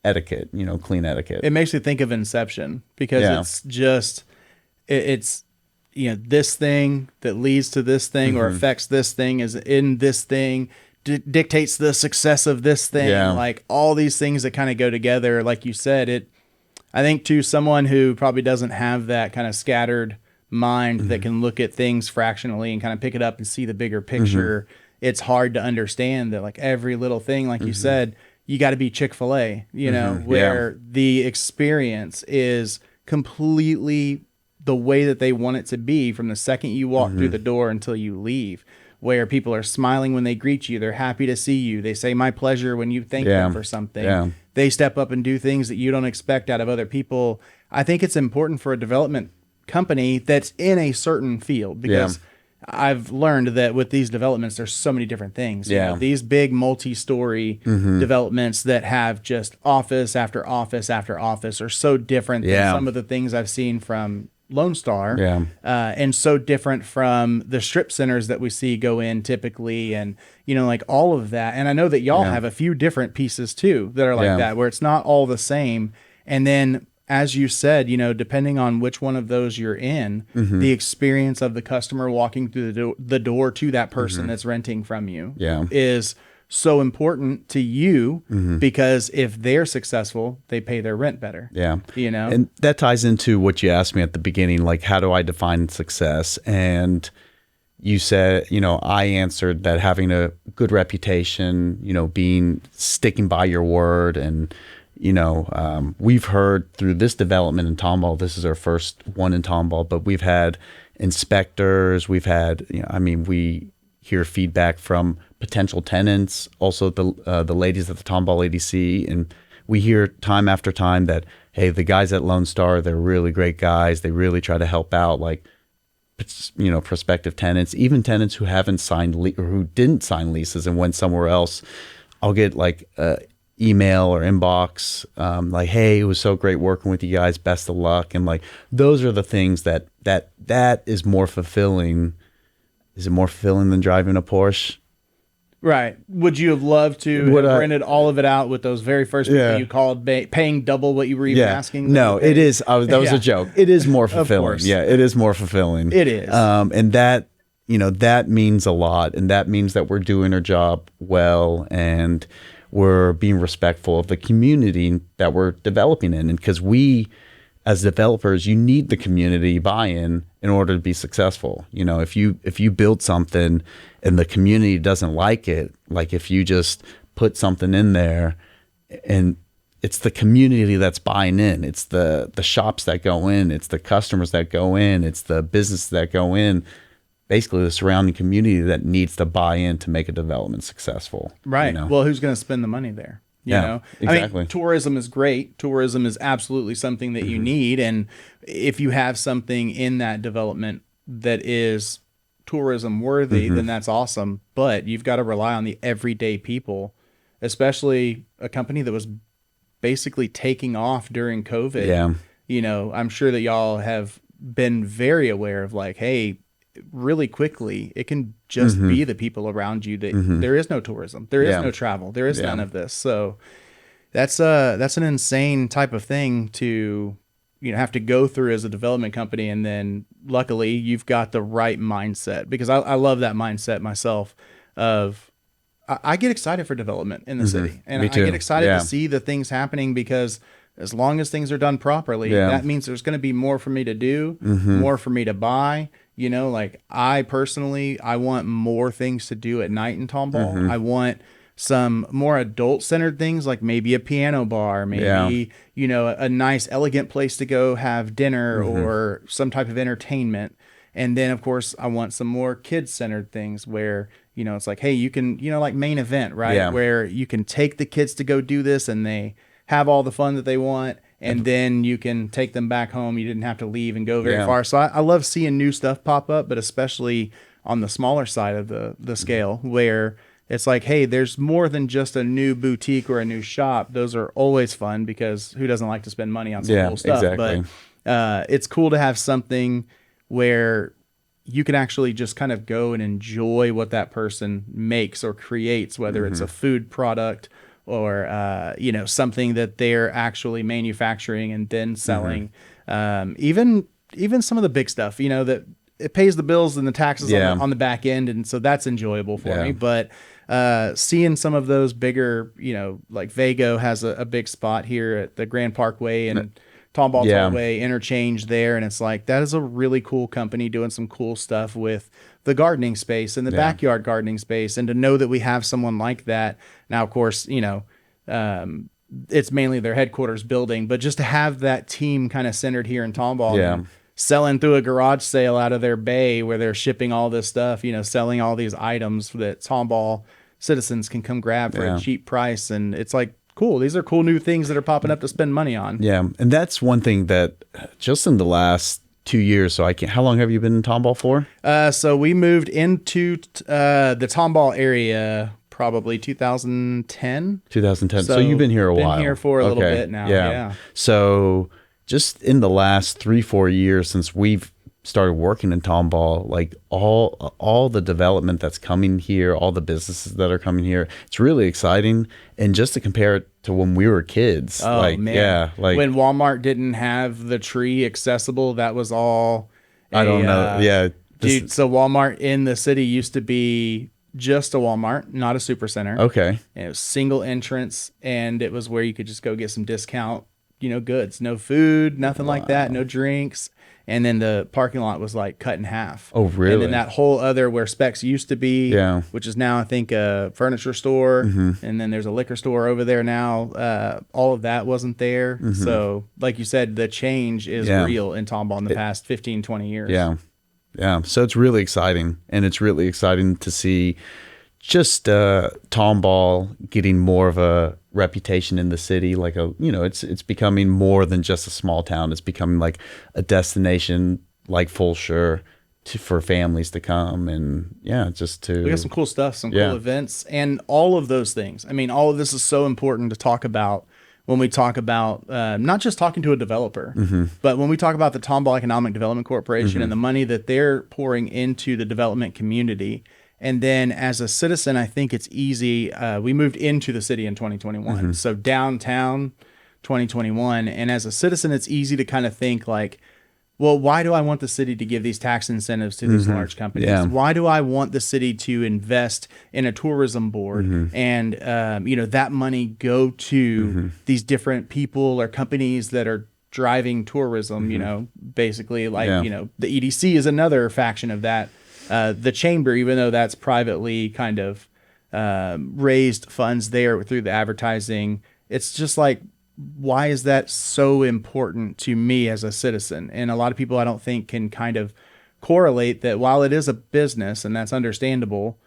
etiquette, clean etiquette. It makes me think of Inception because it's just, it's this thing that leads to this thing or affects this thing is in this thing, dictates the success of this thing. Like all these things that kind of go together. Like you said, I think to someone who probably doesn't have that kind of scattered mind that can look at things fractionally and kind of pick it up and see the bigger picture, it's hard to understand that like every little thing, like you said, you got to be Chick-fil-A, where the experience is completely the way that they want it to be from the second you walk through the door until you leave, where people are smiling when they greet you. They're happy to see you. They say, "My pleasure," when you thank them for something. Yeah. They step up and do things that you don't expect out of other people. I think it's important for a development company that's in a certain field, because I've learned that with these developments, there's so many different things. These big multi-story developments that have just office after office after office are so different than some of the things I've seen from Lone Star, and so different from the strip centers that we see go in typically, and like all of that. And I know that y'all have a few different pieces too that are like that, where it's not all the same. And then, as you said, depending on which one of those you're in, the experience of the customer walking through the door to that person that's renting from you is so important to you, because if they're successful, they pay their rent better. And that ties into what you asked me at the beginning, like, how do I define success? And you said, I answered that having a good reputation, sticking by your word. And, we've heard through this development in Tomball, this is our first one in Tomball, but we've had inspectors, we've had, we hear feedback from potential tenants, also the ladies at the Tomball EDC, and we hear time after time that, hey, the guys at Lone Star, they're really great guys. They really try to help out, like, prospective tenants, even tenants who haven't signed or who didn't sign leases and went somewhere else. I'll get like email or inbox, like, hey, it was so great working with you guys. Best of luck. And like, those are the things that is more fulfilling. Is it more fulfilling than driving a Porsche? Right. Would you have loved to have rented all of it out with those very first people you called, paying double what you were even asking? No, it is. That was a joke. It is more fulfilling. course. Yeah, it is more fulfilling. It is. And that, that means a lot. And that means that we're doing our job well and we're being respectful of the community that we're developing in. And because we, as developers, you need the community buy-in in order to be successful. If you build something and the community doesn't like it, like if you just put something in there and it's the community that's buying in, it's the shops that go in, it's the customers that go in, it's the businesses that go in, basically the surrounding community that needs to buy in to make a development successful. Right. Well, who's going to spend the money there? You know? Exactly. I mean, tourism is great. Tourism is absolutely something that you need. And if you have something in that development that is tourism worthy, then that's awesome. But you've got to rely on the everyday people, especially a company that was basically taking off during COVID. Yeah. I'm sure that y'all have been very aware of like, hey, really quickly, it can just be the people around you that there is no tourism, there is no travel, there is none of this. So that's an insane type of thing to have to go through as a development company. And then luckily you've got the right mindset, because I love that mindset myself of I get excited for development in the city, and I get excited to see the things happening, because as long as things are done properly, that means there's going to be more for me to do, more for me to buy. Like I personally, I want more things to do at night in Tomball. I want some more adult-centered things, like maybe a piano bar, maybe, a nice, elegant place to go have dinner or some type of entertainment. And then, of course, I want some more kids-centered things where, it's like, hey, you can, like main event, right? Yeah. Where you can take the kids to go do this and they have all the fun that they want. And then you can take them back home. You didn't have to leave and go very far. So I love seeing new stuff pop up, but especially on the smaller side of the scale, where it's like, hey, there's more than just a new boutique or a new shop. Those are always fun, because who doesn't like to spend money on some cool stuff? Exactly. But it's cool to have something where you can actually just kind of go and enjoy what that person makes or creates, whether it's a food product or something that they're actually manufacturing and then selling. Even some of the big stuff, that it pays the bills and the taxes on the back end, and so that's enjoyable for me. But seeing some of those bigger, like Vago has a big spot here at the Grand Parkway and Tomball Tollway interchange there, and it's like, that is a really cool company doing some cool stuff with the gardening space and the backyard gardening space. And to know that we have someone like that now, of course, it's mainly their headquarters building, but just to have that team kind of centered here in Tomball, and selling through a garage sale out of their bay where they're shipping all this stuff, selling all these items that Tomball citizens can come grab for a cheap price. And it's like, cool. These are cool new things that are popping up to spend money on. Yeah. And that's one thing that just in the last 2 years, how long have you been in Tomball for? So we moved into the Tomball area probably 2010. 2010. So you've been here a while. Been here for a little bit now. Yeah. So just in the last 3-4 years since we've started working in Tomball, like all the development that's coming here, all the businesses that are coming here, it's really exciting. And just to compare it to when we were kids, man. When Walmart didn't have the tree accessible, that was all. I don't know. Dude, so Walmart in the city used to be just a Walmart, not a super center. Okay. And it was single entrance, and it was where you could just go get some discount, goods, no food, nothing like that, no drinks. And then the parking lot was like cut in half. Oh, really? And then that whole other where Specs used to be, which is now I think a furniture store, and then there's a liquor store over there now. All of that wasn't there. So like you said, the change is real in Tomball in the past 15, 20 years. Yeah. So it's really exciting. And it's really exciting to see just Tomball getting more of a reputation in the city, like it's becoming more than just a small town. It's becoming like a destination, like Fulshire, for families to come, and we got some cool stuff, some cool events, and all of those things. I mean, all of this is so important to talk about when we talk about not just talking to a developer, but when we talk about the Tomball Economic Development Corporation and the money that they're pouring into the development community. And then as a citizen, I think it's easy. We moved into the city in 2021. So downtown 2021. And as a citizen, it's easy to kind of think like, well, why do I want the city to give these tax incentives to these large companies? Yeah. Why do I want the city to invest in a tourism board and, that money go to these different people or companies that are driving tourism, basically like, the EDC is another faction of that. The chamber, even though that's privately kind of raised funds there through the advertising, it's just like, why is that so important to me as a citizen? And a lot of people I don't think can kind of correlate that while it is a business and that's understandable,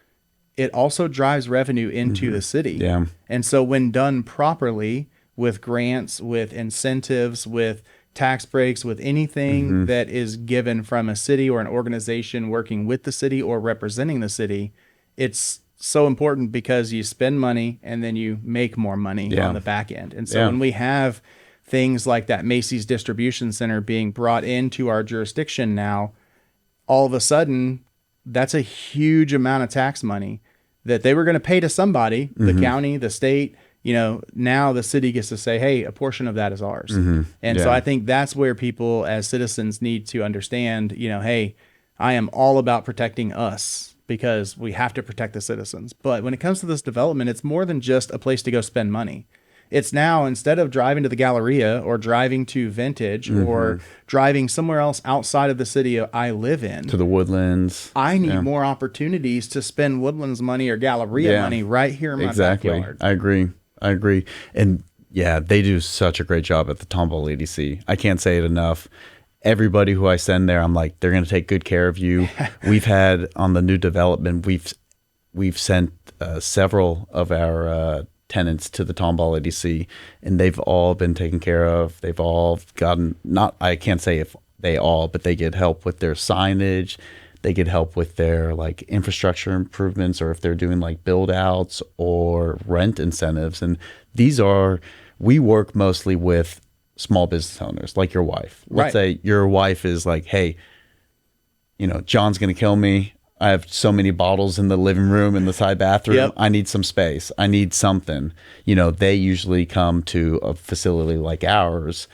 it also drives revenue into the city. Yeah. And so when done properly with grants, with incentives, with tax breaks, with anything that is given from a city or an organization working with the city or representing the city, it's so important because you spend money and then you make more money on the back end. And so when we have things like that Macy's distribution center being brought into our jurisdiction now, all of a sudden that's a huge amount of tax money that they were going to pay to somebody, the county, the state. Now the city gets to say, hey, a portion of that is ours. And so I think that's where people as citizens need to understand, hey, I am all about protecting us because we have to protect the citizens. But when it comes to this development, it's more than just a place to go spend money. It's now, instead of driving to the Galleria or driving to Vintage or driving somewhere else outside of the city I live in, To the Woodlands. I need more opportunities to spend Woodlands money or Galleria money right here in my backyard. I agree. And yeah, they do such a great job at the Tomball EDC. I can't say it enough. Everybody who I send there, I'm like, they're going to take good care of you. We've had on the new development, we've sent several of our tenants to the Tomball EDC, and they've all been taken care of. They've all gotten, I can't say if they all, but they get help with their signage. They get help with their like infrastructure improvements, or if they're doing like build outs or rent incentives. And we work mostly with small business owners like your wife. Let's say your wife is like, hey, John's going to kill me. I have so many bottles in the living room and the side bathroom. I need some space. I need something. They usually come to a facility like ours.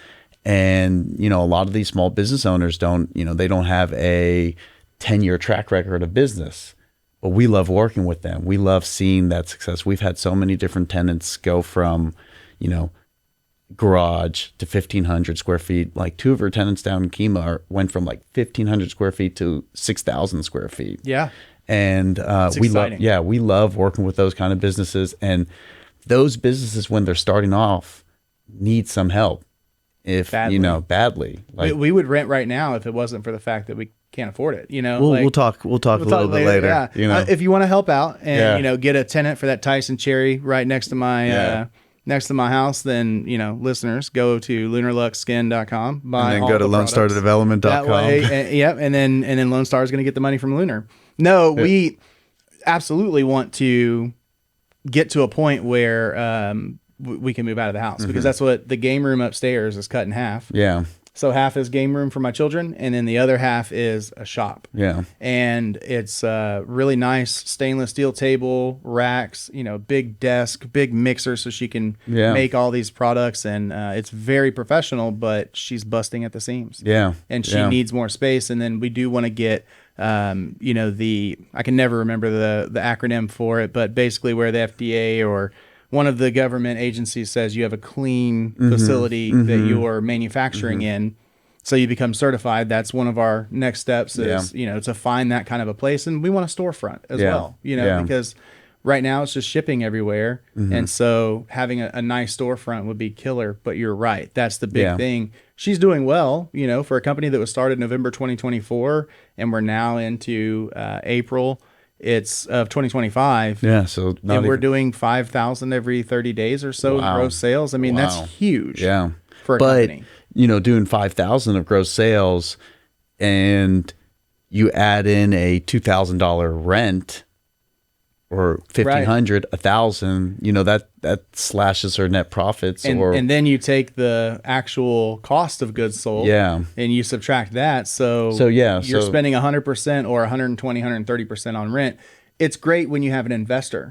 And, a lot of these small business owners don't have a 10-year track record of business. But we love working with them. We love seeing that success. We've had so many different tenants go from, garage to 1,500 square feet. Like 2 of our tenants down in Kemah went from like 1,500 square feet to 6,000 square feet. Yeah. And we love working with those kind of businesses. And those businesses, when they're starting off, need some help. Badly. Like, we would rent right now if it wasn't for the fact that we can't afford it. We'll talk a little bit later. Yeah. If you want to help out and get a tenant for that Tyson cherry right next to my house, then listeners, go to lunarluxskin.com, buy and then all go to the products. lonestardevelopment.com. That way, and then Lone Star is going to get the money from Lunar. No, we absolutely want to get to a point where we can move out of the house, because that's what the game room upstairs is cut in half. Yeah. So half is game room for my children, and then the other half is a shop. Yeah. And it's really nice stainless steel table, racks, big desk, big mixer so she can make all these products. And it's very professional, but she's busting at the seams. Yeah. And she needs more space. And then we do want to get, I can never remember the acronym for it, but basically where the FDA or one of the government agencies says you have a clean facility that you're manufacturing in, so you become certified. That's one of our next steps is, to find that kind of a place. And we want a storefront as well, because right now it's just shipping everywhere. And so having a nice storefront would be killer, but you're right. That's the big thing. She's doing well, for a company that was started November 2024, and we're now into April. It's of 2025. Yeah, so we're doing 5,000 every 30 days or so in gross sales. I mean, that's huge. Yeah, for a company. Doing 5,000 of gross sales, and you add in a $2,000 rent, or 1,500, 1,000. That slashes her net profits. And then you take the actual cost of goods sold. Yeah. And you subtract that. So you're spending 100% or 120, 130% on rent. it's great when you have an investor.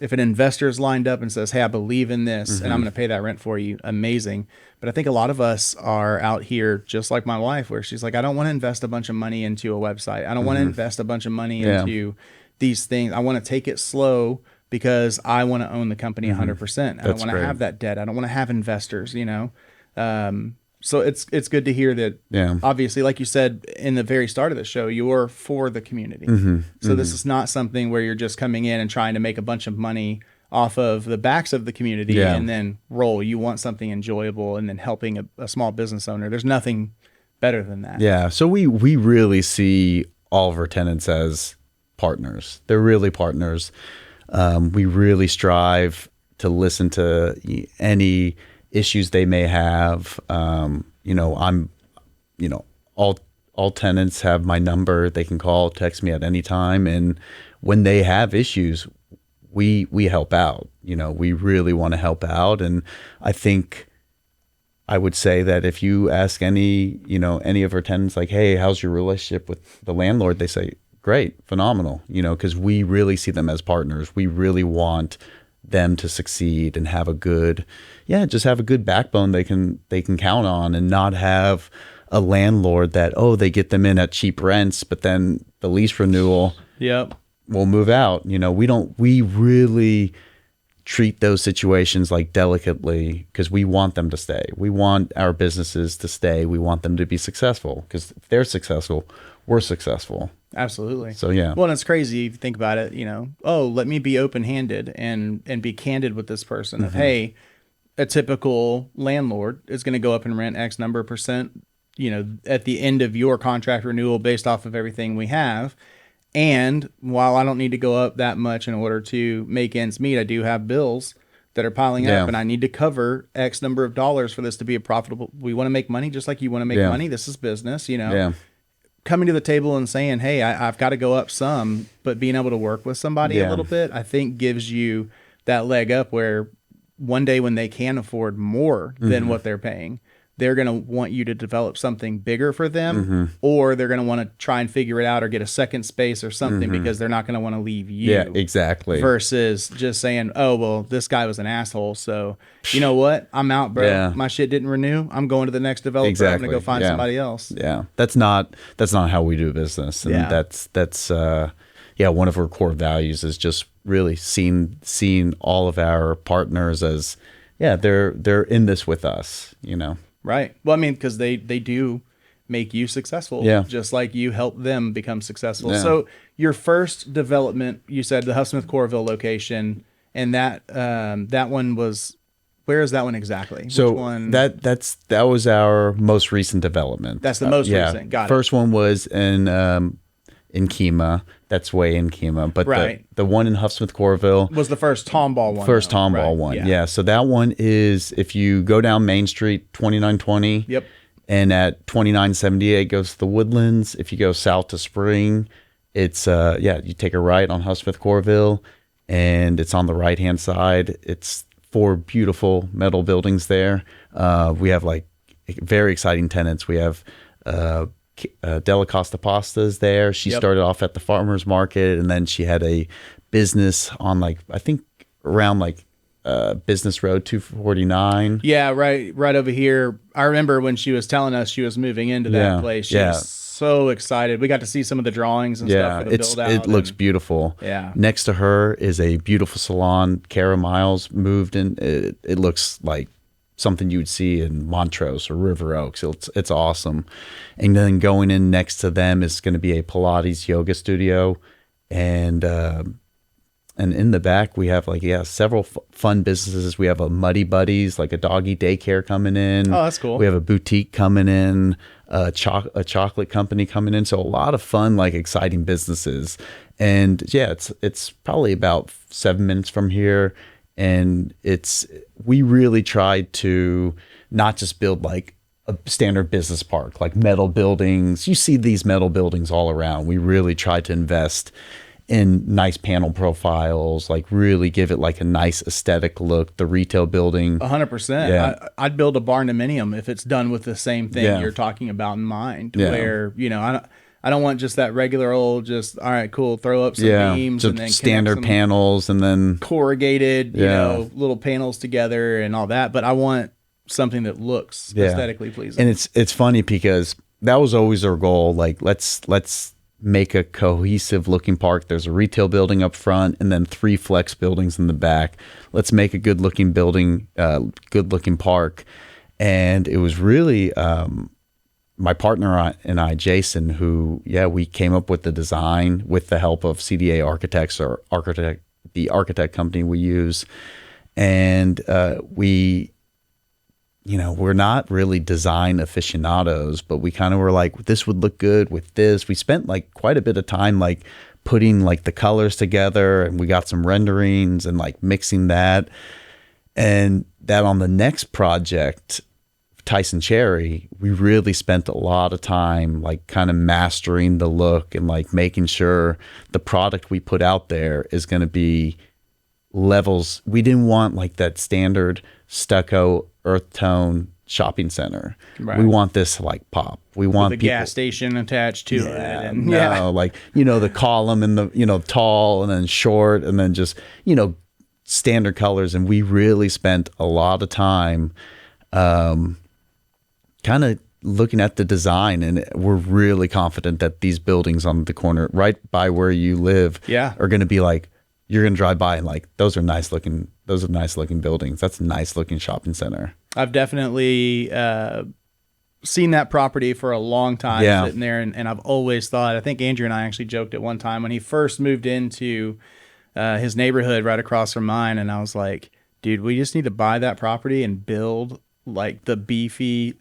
If an investor is lined up and says, hey, I believe in this and I'm going to pay that rent for you, amazing. But I think a lot of us are out here just like my wife, where she's like, I don't want to invest a bunch of money into a website. I don't want to invest a bunch of money into these things. I want to take it slow because I want to own the company 100%. I don't want to have that debt. I don't want to have investors, you know? So it's good to hear that. Obviously, like you said in the very start of the show, you're for the community. So this is not something where you're just coming in and trying to make a bunch of money off of the backs of the community and then roll. You want something enjoyable, and then helping a small business owner. There's nothing better than that. Yeah. So we really see all of our tenants as partners. They're really partners. We really strive to listen to any issues they may have. All tenants have my number. They can call, text me at any time. And when they have issues, we help out. We really want to help out. And I think I would say that if you ask any of our tenants, like, hey, how's your relationship with the landlord? They say, great, phenomenal, because we really see them as partners. We really want them to succeed and have a good backbone they can count on, and not have a landlord that, they get them in at cheap rents, but then the lease renewal will move out. We really treat those situations like delicately, because we want them to stay. We want our businesses to stay. We want them to be successful, because if they're successful, we're successful. Absolutely. So yeah. Well, and it's crazy if you think about it, let me be open-handed and be candid with this person of, hey, a typical landlord is going to go up and rent X number of percent, at the end of your contract renewal based off of everything we have. And while I don't need to go up that much in order to make ends meet, I do have bills that are piling up, and I need to cover X number of dollars for this to be a profitable. We want to make money just like you want to make money. This is business, Coming to the table and saying, hey, I've got to go up some, but being able to work with somebody a little bit, I think gives you that leg up where one day when they can afford more than what they're paying, they're going to want you to develop something bigger for them, or they're going to want to try and figure it out or get a second space or something because they're not going to want to leave you. Yeah, exactly. Versus just saying, oh, well, this guy was an asshole, so you know what? I'm out, bro. Yeah. My shit didn't renew. I'm going to the next developer. Exactly. I'm going to go find somebody else. Yeah. That's not how we do business. And that's one of our core values is just really seeing all of our partners as, they're in this with us, Right. Well, I mean, because they do make you successful, just like you help them become successful. Yeah. So your first development, you said the Huffsmith Corville location, and that one was, where is that one exactly? So which one? that was our most recent development. That's the most recent. Got it. First one was in Kemah. That's way in Kemah. But the one in Huffsmith Corville was the first Tomball one. Tomball one. Yeah. So that one is, if you go down Main Street, 2920. Yep. And at 2978 goes to the Woodlands. If you go south to Spring, it's you take a right on Huffsmith Corville, and it's on the right hand side. It's 4 beautiful metal buildings there. We have like very exciting tenants. We have Della Costa Pastas there. She started off at the farmer's market, and then she had a business on around Business Road 249. Yeah, right over here. I remember when she was telling us she was moving into that place. She was so excited. We got to see some of the drawings and stuff for the build out. It looks beautiful. Yeah. Next to her is a beautiful salon. Kara Miles moved in. It looks like something you would see in Montrose or River Oaks. It's awesome. And then going in next to them is going to be a Pilates yoga studio, and in the back we have several fun businesses. We have a Muddy Buddies, like a doggy daycare coming in. Oh, that's cool. We have a boutique coming in, a chocolate company coming in. So a lot of fun, exciting businesses. And it's probably about 7 minutes from here. And we really tried to not just build a standard business park, like metal buildings. You see these metal buildings all around. We really tried to invest in nice panel profiles, really give it a nice aesthetic look. The retail building. 100%. Yeah. I'd build a barndominium if it's done with the same thing you're talking about in mind, where, I I don't want just that regular old, just, all right, cool, throw up some beams just and then standard connect some panels and then corrugated, little panels together and all that. But I want something that looks aesthetically pleasing. And it's funny because that was always our goal. Like, let's make a cohesive looking park. There's a retail building up front and then 3 flex buildings in the back. Let's make a good looking building, good looking park. And it was really my partner and I, Jason, who, we came up with the design with the help of CDA Architects, or the architect company we use. And we're not really design aficionados, but we kind of were like, this would look good with this. We spent like quite a bit of time like putting like the colors together, and we got some renderings and like mixing that. And that on the next project, Tyson Cherry, we really spent a lot of time like kind of mastering the look and like making sure the product we put out there is going to be levels. We didn't want like that standard stucco earth tone shopping center. Right. We want this to like pop. We want with the gas station attached to it. And like, the column and the, tall and then short and then just, standard colors. And we really spent a lot of time kind of looking at the design, and we're really confident that these buildings on the corner right by where you live are going to be like, you're going to drive by and like, those are nice looking buildings. That's a nice looking shopping center. I've definitely seen that property for a long time sitting there. And I've always thought, I think Andrew and I actually joked at one time when he first moved into his neighborhood right across from mine. And I was like, dude, we just need to buy that property and build like the beefy,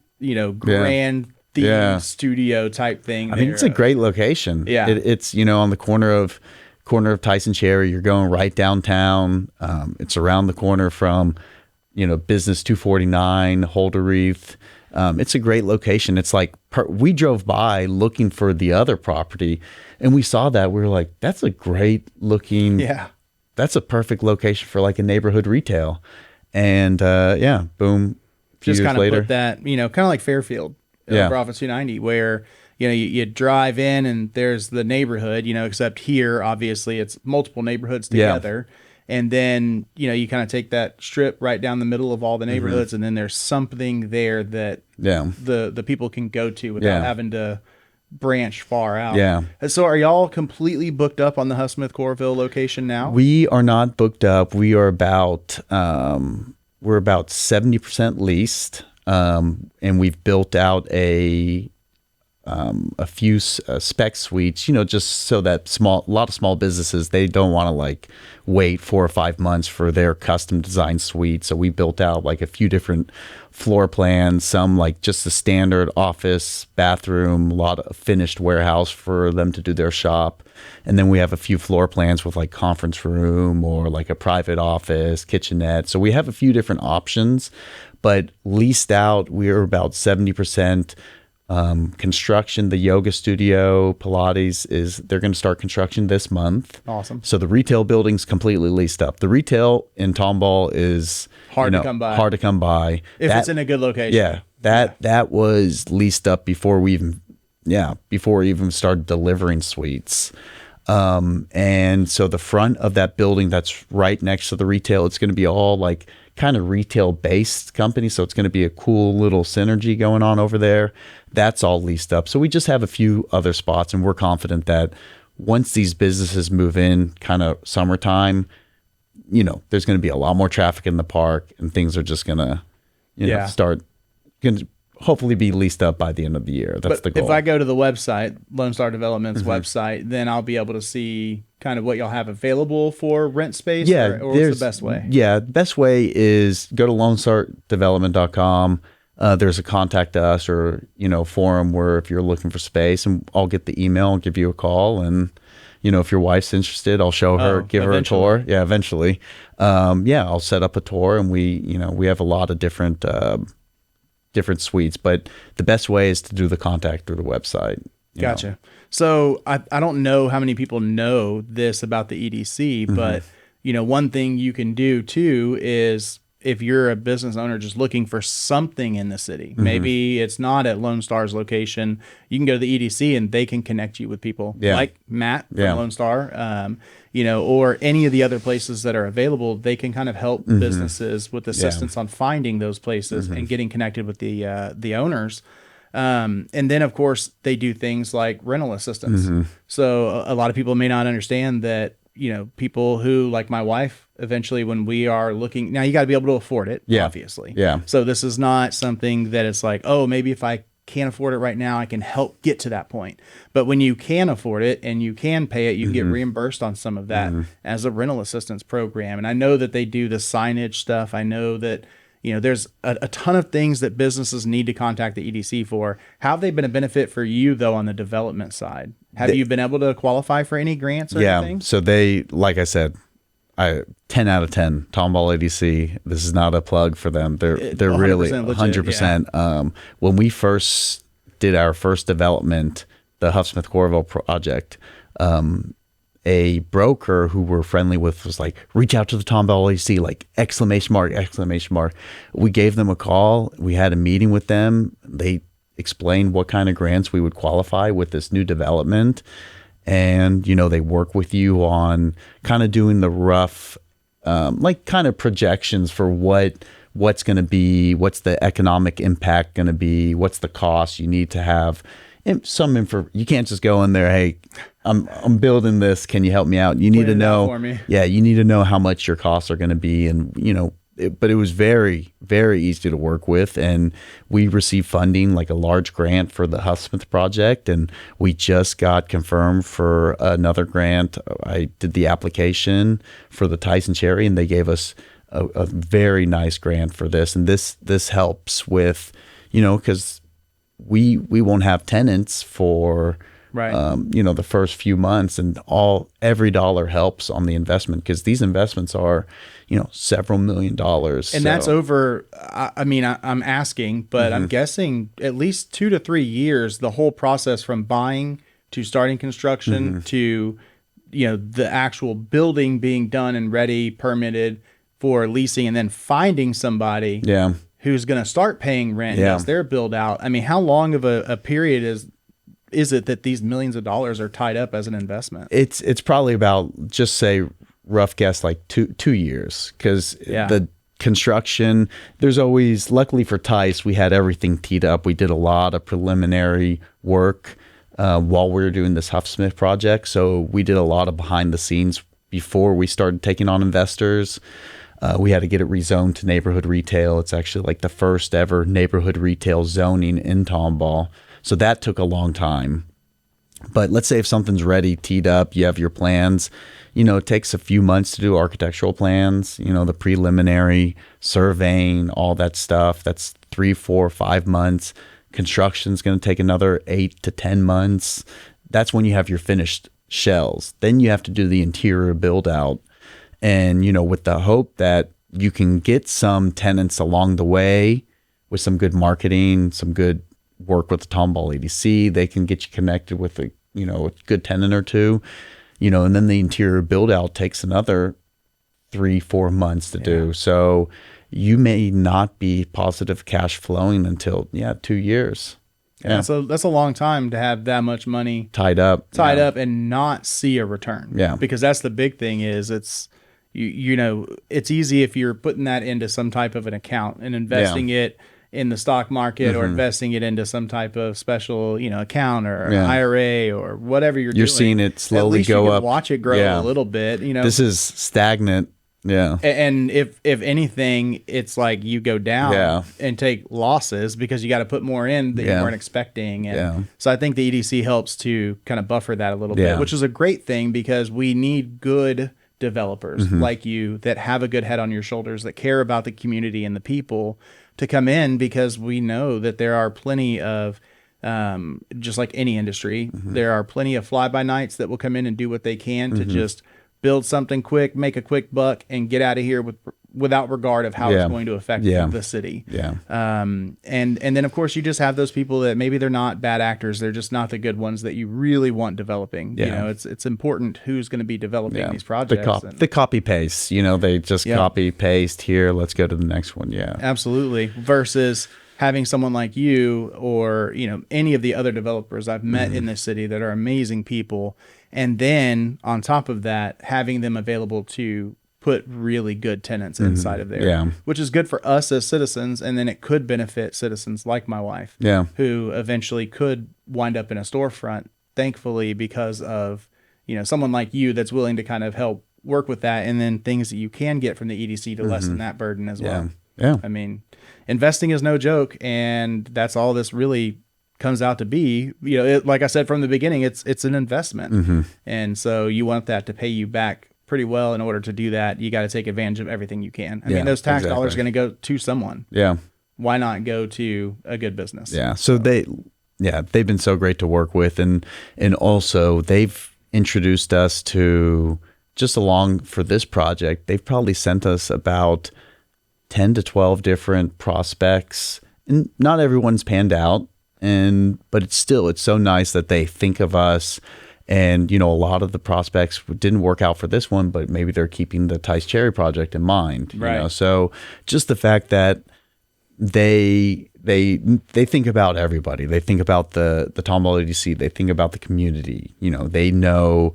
grand theme studio type thing. I mean, it's a great location. Yeah. It's, on the corner of Tyson Cherry. You're going right downtown. It's around the corner from, Business 249, Holderreath. It's a great location. It's like we drove by looking for the other property, and we saw that. We were like, that's a great looking. Yeah. That's a perfect location for like a neighborhood retail. And boom. Just kind of put that, kind of like Fairfield, Bravo 290, where you drive in and there's the neighborhood, except here, obviously, it's multiple neighborhoods together. And then, you kind of take that strip right down the middle of all the neighborhoods, and then there's something there that the people can go to without having to branch far out. Yeah. So are y'all completely booked up on the Huff Smith Corville location now? We are not booked up. We are about 70% leased, and we've built out a few spec suites, just so that a lot of small businesses, they don't want to like wait 4 or 5 months for their custom design suite. So we built out like a few different floor plans, some like just a standard office, bathroom, a lot of finished warehouse for them to do their shop. And then we have a few floor plans with like conference room or like a private office, kitchenette. So we have a few different options, but leased out, we're about 70%. Construction, the yoga studio, Pilates they're going to start construction this month. Awesome. So the retail building's completely leased up. The retail in Tomball is hard to come by. If it's in a good location. Yeah. That was leased up before we even started delivering suites. And so the front of that building that's right next to the retail, it's going to be all like kind of retail based company. So it's going to be a cool little synergy going on over there. That's all leased up. So we just have a few other spots, and we're confident that once these businesses move in kind of summertime, there's going to be a lot more traffic in the park, and things are just going to, start going to hopefully be leased up by the end of the year. That's the goal. If I go to the website, Lone Star Development's website, then I'll be able to see kind of what y'all have available for rent space. Or what's the best way? Yeah, the best way is go to lonestardevelopment.com. There's a contact us or, forum where if you're looking for space, and I'll get the email and give you a call. And, if your wife's interested, I'll show her, give her a tour. Yeah, eventually. I'll set up a tour, and we have a lot of different suites, but the best way is to do the contact through the website. Gotcha. So I don't know how many people know this about the EDC, but one thing you can do too is if you're a business owner just looking for something in the city, maybe it's not at Lone Star's location, you can go to the EDC and they can connect you with people like Matt from Lone Star, or any of the other places that are available. They can kind of help businesses with assistance on finding those places and getting connected with the owners. And then, of course, they do things like rental assistance. So a lot of people may not understand that, people who, like my wife, eventually when we are looking, now you got to be able to afford it, obviously. Yeah. So this is not something that it's like, oh, maybe if I can't afford it right now, I can help get to that point. But when you can afford it and you can pay it, you get reimbursed on some of that as a rental assistance program. And I know that they do the signage stuff. I know that there's a ton of things that businesses need to contact the EDC for. How have they been a benefit for you, though, on the development side? Have you been able to qualify for any grants or anything? So they, like I said, 10 out of 10, Tomball EDC. This is not a plug for them. They're really legit, 100%. When we first did our first development, the Huffsmith Corville project, a broker who we're friendly with was like, reach out to the Tomball EDC, like exclamation mark. We gave them a call. We had a meeting with them. They explained what kind of grants we would qualify with this new development. And, they work with you on kind of doing the rough, kind of projections for what's going to be, what's the economic impact going to be, what's the cost you need to have. Some info. You can't just go in there, hey, I'm building this. Can you help me out? You need to know. You need to know how much your costs are going to be, and but it was very, very easy to work with, and we received funding, like a large grant for the Huffsmith project, and we just got confirmed for another grant. I did the application for the Tyson Cherry, and they gave us a very nice grant for this, and this helps with, because we won't have tenants for the first few months, and every dollar helps on the investment, because these investments are several $1 million. And that's over, I'm asking, but I'm guessing at least 2 to 3 years, the whole process from buying to starting construction to the actual building being done and ready, permitted for leasing, and then finding somebody who's going to start paying rent as their build out. I mean, how long of a period is it that these millions of dollars are tied up as an investment? It's probably about, just say rough guess, like two years, because the construction, there's always, luckily for Tice, we had everything teed up. We did a lot of preliminary work while we were doing this Huffsmith project. So we did a lot of behind the scenes before we started taking on investors. We had to get it rezoned to neighborhood retail. It's actually like the first ever neighborhood retail zoning in Tomball. So that took a long time. But let's say if something's ready, teed up, you have your plans, it takes a few months to do architectural plans, the preliminary surveying, all that stuff. That's 3, 4, 5 months. Construction's going to take another 8 to 10 months. That's when you have your finished shells. Then you have to do the interior build out. And, with the hope that you can get some tenants along the way with some good marketing, some good work with the Tomball EDC, they can get you connected with a good tenant or two, and then the interior build out takes another 3-4 months to do. So you may not be positive cash flowing until 2 years. Yeah, so that's a long time to have that much money tied up and not see a return. Yeah, because that's the big thing is it's it's easy if you're putting that into some type of an account and investing it in the stock market or investing it into some type of special, account or IRA or whatever you're doing. You're seeing it slowly go up. Watch it grow a little bit. This is stagnant. Yeah. And if anything, it's like you go down and take losses because you got to put more in that you weren't expecting. And so I think the EDC helps to kind of buffer that a little bit, which is a great thing because we need good developers like you that have a good head on your shoulders, that care about the community and the people to come in, because we know that there are plenty of, just like any industry, there are plenty of fly-by-nights that will come in and do what they can to just build something quick, make a quick buck, and get out of here without regard of how it's going to affect the city. Yeah. And then of course you just have those people that maybe they're not bad actors. They're just not the good ones that you really want developing. Yeah. You know, it's important who's going to be developing these projects. The copy paste, you know, they just copy paste here. Let's go to the next one. Yeah, absolutely. Versus having someone like you or, you know, any of the other developers I've met in this city that are amazing people. And then on top of that, having them available to put really good tenants inside of there, which is good for us as citizens. And then it could benefit citizens like my wife, who eventually could wind up in a storefront, thankfully, because of, you know, someone like you that's willing to kind of help work with that. And then things that you can get from the EDC to lessen that burden as well. Yeah. I mean, investing is no joke. And that's all this really comes out to be. You know, like I said from the beginning, it's an investment. And so you want that to pay you back pretty well. In order to do that, you got to take advantage of everything you can. I mean, those tax dollars are going to go to someone. Yeah. Why not go to a good business? Yeah. So they've been so great to work with. And also they've introduced us to, just along for this project, they've probably sent us about 10 to 12 different prospects, and not everyone's panned out. But it's so nice that they think of us. And, you know, a lot of the prospects didn't work out for this one, but maybe they're keeping the Tice Cherry project in mind. You know? So just the fact that they think about everybody. They think about the Tomball EDC. They think about the community. You know, they know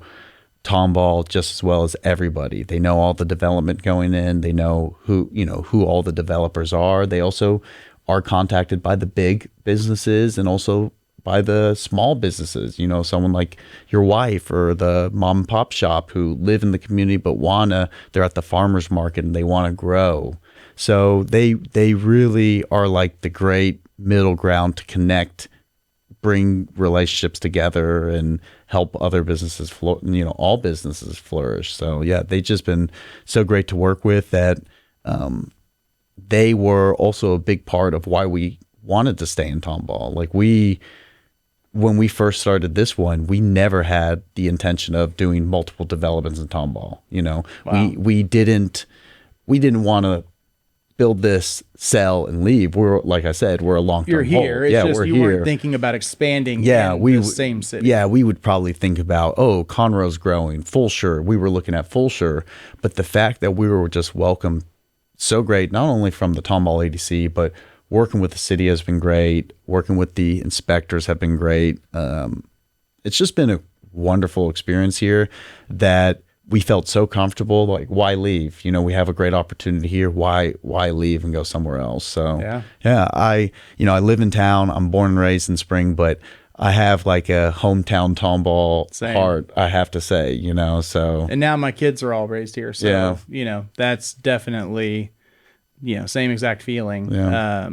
Tomball just as well as everybody. They know all the development going in. They know who all the developers are. They also are contacted by the big businesses and also by the small businesses, you know, someone like your wife or the mom and pop shop who live in the community but they're at the farmer's market and they want to grow. So they really are like the great middle ground to connect, bring relationships together and help other businesses, all businesses flourish. So yeah, they've just been so great to work with that. They were also a big part of why we wanted to stay in Tomball. Like when we first started this one, we never had the intention of doing multiple developments in Tomball. You know, we didn't want to build this, sell, and leave. We're, like I said, we're a long-term You're here. hold. It's just you weren't thinking about expanding in the same city. Yeah, we would probably think about, Conroe's growing, Fulshire. We were looking at Fulshire. But the fact that we were just welcomed so great, not only from the Tomball EDC, but working with the city has been great. Working with the inspectors have been great. It's just been a wonderful experience here that we felt so comfortable. Like, why leave? You know, we have a great opportunity here. Why leave and go somewhere else? So I live in town. I'm born and raised in Spring, but I have like a hometown Tomball heart, I have to say, you know, so. And now my kids are all raised here. So, you know, that's definitely, you know, same exact feeling. Yeah.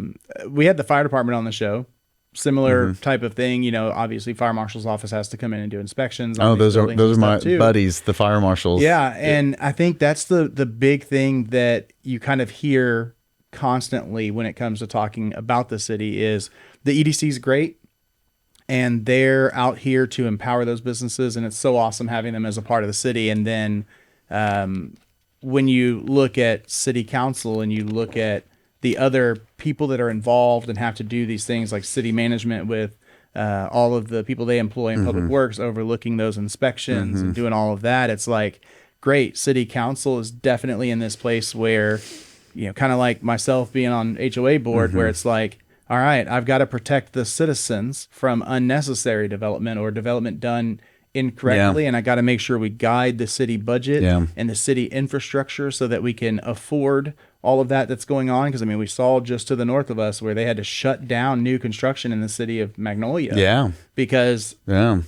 We had the fire department on the show, similar type of thing. You know, obviously fire marshal's office has to come in and do inspections. Those are my buddies, the fire marshals. Yeah. And I think that's the big thing that you kind of hear constantly when it comes to talking about the city is the EDC is great. And they're out here to empower those businesses. And it's so awesome having them as a part of the city. And then when you look at city council and you look at the other people that are involved and have to do these things like city management with all of the people they employ in public works, overlooking those inspections and doing all of that, it's like, great, city council is definitely in this place where, you know, kind of like myself being on HOA board, where it's like, all right, I've got to protect the citizens from unnecessary development or development done incorrectly. And I got to make sure we guide the city budget and the city infrastructure so that we can afford all of that that's going on. Because, I mean, we saw just to the north of us where they had to shut down new construction in the city of Magnolia. Yeah. Because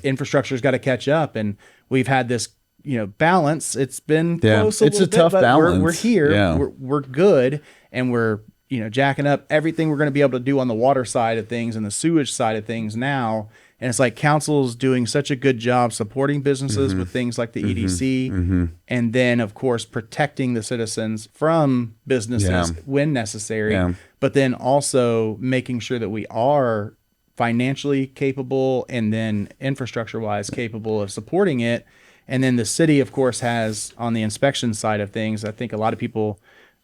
infrastructure's got to catch up. And we've had this, you know, balance. It's been close a little bit, tough but balance. We're here. We're good. And we're, you know, jacking up everything we're going to be able to do on the water side of things and the sewage side of things now. And it's like council's doing such a good job supporting businesses with things like the EDC. And then, of course, protecting the citizens from businesses when necessary. But then also making sure that we are financially capable and then infrastructure-wise capable of supporting it. And then the city, of course, has on the inspection side of things, I think a lot of people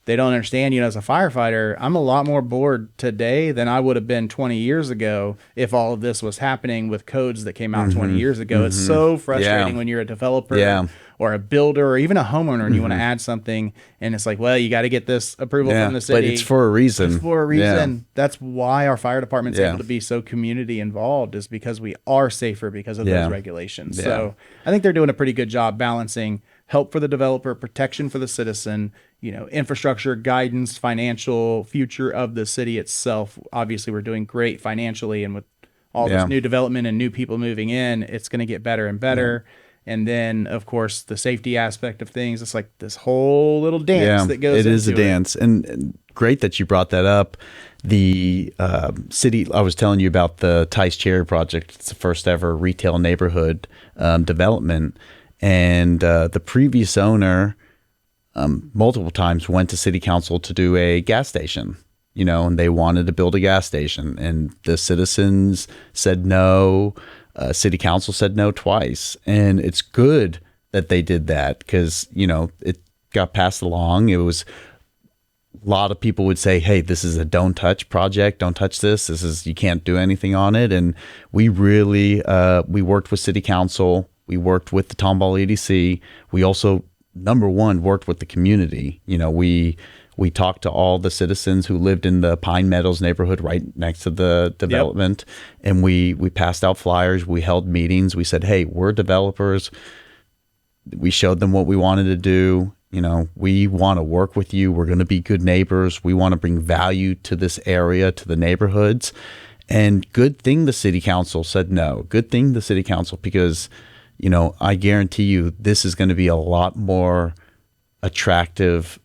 they don't understand, as a firefighter, I'm a lot more bored today than I would have been 20 years ago if all of this was happening with codes that came out 20 years ago. It's so frustrating when you're a developer or a builder or even a homeowner and you want to add something and it's like, well, you got to get this approval from the city. But it's for a reason. It's for a reason. That's why our fire department's able to be so community involved, is because we are safer because of those regulations. So I think they're doing a pretty good job balancing help for the developer, protection for the citizen, infrastructure, guidance, financial future of the city itself. Obviously, we're doing great financially, and with all this new development and new people moving in, it's going to get better and better. And then, of course, the safety aspect of things. It's like this whole little dance that goes into it. It is a dance. And great that you brought that up. The city, I was telling you about the Tice Cherry project. It's the first ever retail neighborhood development. And the previous owner multiple times went to city council to do a gas station, and they wanted to build a gas station. And the citizens said no. City council said no twice. And it's good that they did that because, it got passed along. It was a lot of people would say, hey, this is a don't touch project. Don't touch this. This is, you can't do anything on it. And we really, we worked with city council. We worked with the Tomball EDC. We also, number one, worked with the community. We talked to all the citizens who lived in the Pine Meadows neighborhood right next to the development. And we passed out flyers. We held meetings. We said, hey, we're developers. We showed them what we wanted to do. We want to work with you. We're going to be good neighbors. We want to bring value to this area, to the neighborhoods. And good thing the city council said no. Good thing the city council, because I guarantee you this is going to be a lot more attractive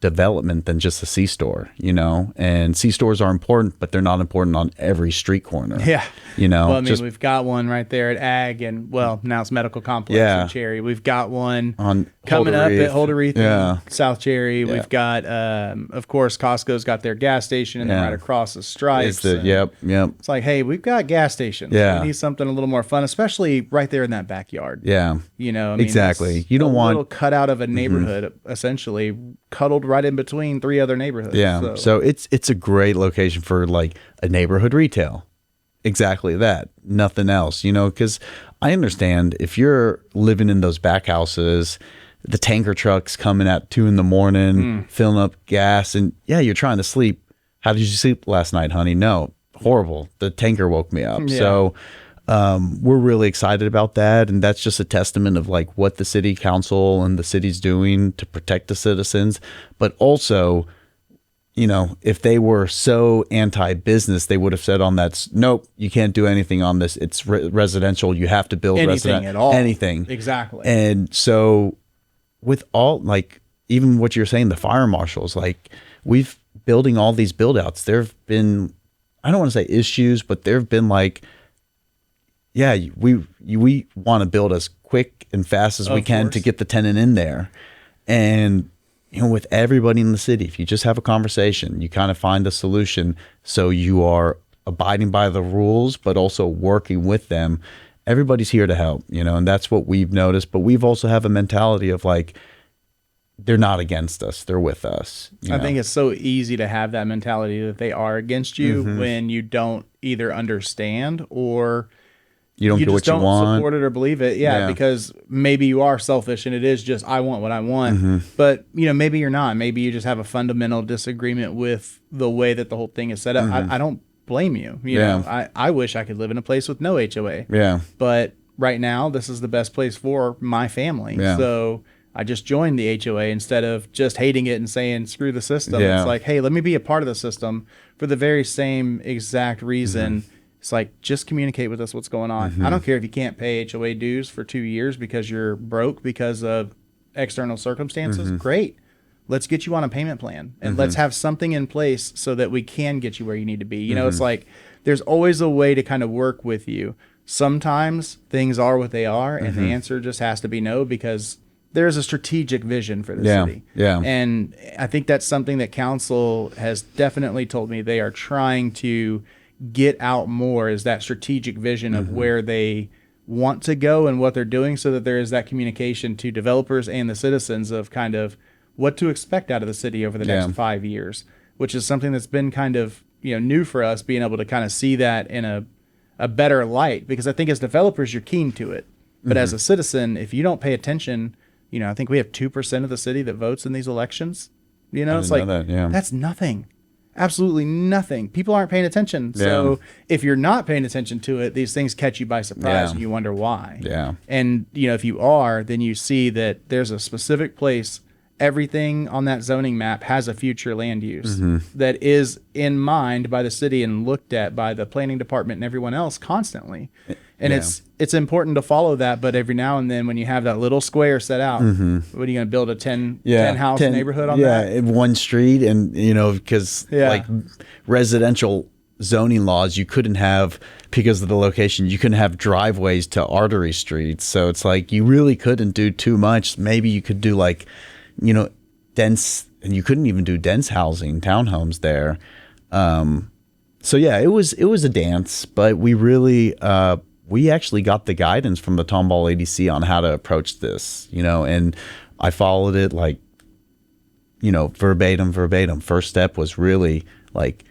development than just a C-store, and C-stores are important, but they're not important on every street corner. Well, I mean, we've got one right there at Ag, and now it's Medical Complex in Cherry. We've got one on coming up at Holderreath in South Cherry. We've got, of course, Costco's got their gas station, and then right across the Stripes. It's like, hey, we've got gas stations. We need something a little more fun, especially right there in that backyard. Exactly. You don't want a little cutout of a neighborhood, essentially cuddled right in between three other neighborhoods. So it's a great location for like a neighborhood retail. Exactly that. Nothing else, because I understand if you're living in those back houses, the tanker trucks coming at 2 a.m, filling up gas, and you're trying to sleep. How did you sleep last night, honey? No, horrible. The tanker woke me up. So we're really excited about that. And that's just a testament of like what the city council and the city's doing to protect the citizens. But also, if they were so anti-business, they would have said on that, nope, you can't do anything on this. It's residential. You have to build anything at all. Anything. Exactly. And so with all, like, even what you're saying, the fire marshals, like we've building all these build outs. There have been, I don't want to say issues, but there have been like, we want to build as quick and fast as we can to get the tenant in there. And, with everybody in the city, if you just have a conversation, you kind of find a solution. So you are abiding by the rules, but also working with them. Everybody's here to help, and that's what we've noticed. But we've also have a mentality of like, they're not against us. They're with us. I think it's so easy to have that mentality that they are against you when you don't either understand or you don't get what you want. You just don't support it or believe it. Because maybe you are selfish and it is just, I want what I want. But, maybe you're not. Maybe you just have a fundamental disagreement with the way that the whole thing is set up. I don't blame you. I wish I could live in a place with no HOA. But right now, this is the best place for my family. So I just joined the HOA instead of just hating it and saying, screw the system. It's like, hey, let me be a part of the system for the very same exact reason. It's like, just communicate with us what's going on. I don't care if you can't pay HOA dues for 2 years because you're broke because of external circumstances. Great. Let's get you on a payment plan and let's have something in place so that we can get you where you need to be. It's like there's always a way to kind of work with you. Sometimes things are what they are and the answer just has to be no because there's a strategic vision for the city. And I think that's something that council has definitely told me they are trying to get out more, is that strategic vision of where they want to go and what they're doing, so that there is that communication to developers and the citizens of kind of what to expect out of the city over the next 5 years, which is something that's been kind of, new for us, being able to kind of see that in a better light, because I think as developers, you're keen to it. But as a citizen, if you don't pay attention, I think we have 2% of the city that votes in these elections. It's like, that's nothing. Absolutely nothing. People aren't paying attention. So if you're not paying attention to it, these things catch you by surprise and you wonder why. Yeah. And, if you are, then you see that there's a specific place. Everything on that zoning map has a future land use that is in mind by the city and looked at by the planning department and everyone else constantly. And it's important to follow that. But every now and then when you have that little square set out, what are you going to build a 10 house neighborhood on that? Yeah, in one street. And, because like residential zoning laws, you couldn't have, because of the location, you couldn't have driveways to artery streets. So it's like you really couldn't do too much. Maybe you could do like, dense, and you couldn't even do dense housing, townhomes there. So yeah, it was a dance, but we really, we actually got the guidance from the Tomball EDC on how to approach this, and I followed it like, verbatim. First step was really like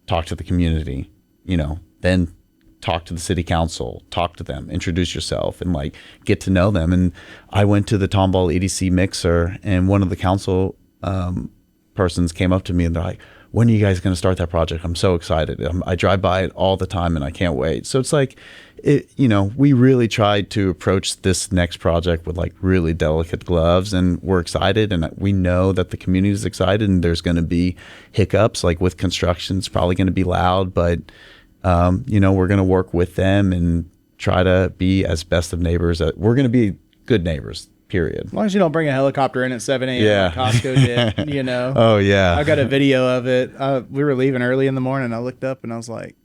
talk to the community, then talk to the city council, talk to them, introduce yourself, and like get to know them. And I went to the Tomball EDC mixer, and one of the council persons came up to me and they're like, when are you guys going to start that project? I'm so excited. I drive by it all the time and I can't wait. So it's like, we really tried to approach this next project with like really delicate gloves, and we're excited, and we know that the community is excited, and there's going to be hiccups. Like with construction, it's probably going to be loud, but we're going to work with them and try to be as best of neighbors. We're going to be good neighbors, period. As long as you don't bring a helicopter in at 7 a.m. like Costco did, Oh, yeah. I got a video of it. We were leaving early in the morning. I looked up and I was like,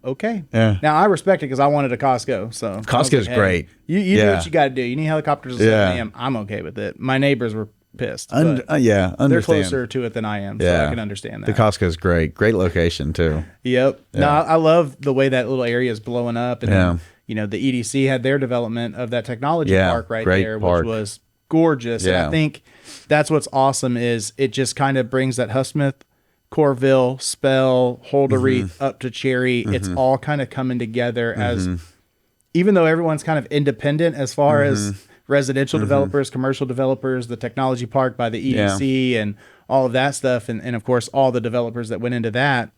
okay. Yeah. Now, I respect it because I wanted a Costco. So Costco's like, great. You do what you got to do. You need helicopters at 7 a.m. I'm okay with it. My neighbors were pissed. They're closer to it than I am, so I can understand that. The Costco's great. Great location, too. Yep. Yeah. No, I love the way that little area is blowing up. And then, the EDC had their development of that technology park there, which was gorgeous. Yeah. And I think that's what's awesome is it just kind of brings that Huffsmith, Corville, Spell, Holderreath up to Cherry. It's all kind of coming together as, even though everyone's kind of independent as far as residential developers, commercial developers, the technology park by the EDC and all of that stuff. And of course, all the developers that went into that.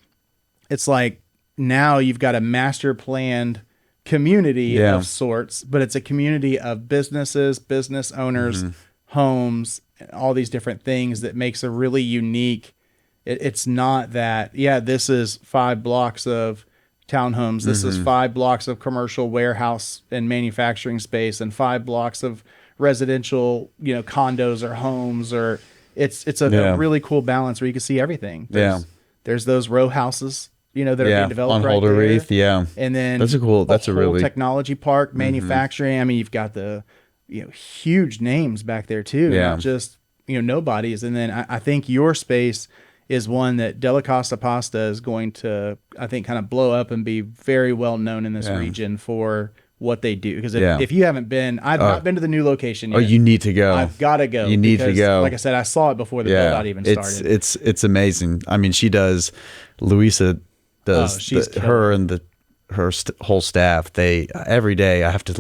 It's like now you've got a master planned community of sorts, but it's a community of businesses, business owners, homes, all these different things that makes a really unique. It's not that, this is 5 blocks of townhomes. This is 5 blocks of commercial warehouse and manufacturing space and 5 blocks of residential, condos or homes, or it's a really cool balance where you can see everything. There's those row houses, that are being developed on Holderreath. Yeah. And then that's a really technology park, manufacturing. I mean, you've got the, huge names back there too, not just, nobodies. And then I think your space is one that Della Costa Pasta is going to, I think, kind of blow up and be very well known in this region for what they do. Because if you haven't been, I've not been to the new location yet. Oh, you need to go. I've got to go. You need to go. Like I said, I saw it before the build out even started. It's amazing. I mean, Louisa does her and her whole staff. Every day I have to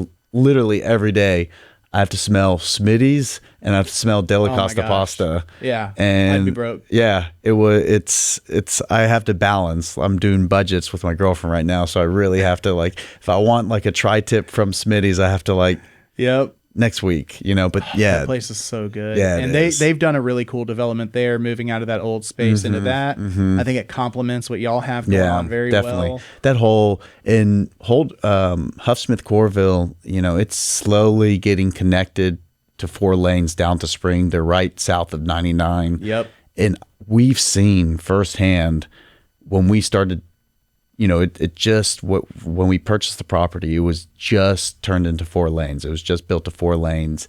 smell Smitty's and I have to smell Della Costa pasta. Yeah. And I'd be broke. Yeah. I have to balance. I'm doing budgets with my girlfriend right now. So I really have to if I want a tri-tip from Smitty's, I have to next week, but that place is so good. Yeah. And they've done a really cool development there, moving out of that old space into that. I think it complements what y'all have going on very definitely. well. That whole Huffsmith Corville, it's slowly getting connected to 4 lanes down to Spring. They're right south of 99. Yep. And we've seen firsthand when we started, when we purchased the property, it was just turned into 4 lanes. It was just built to 4 lanes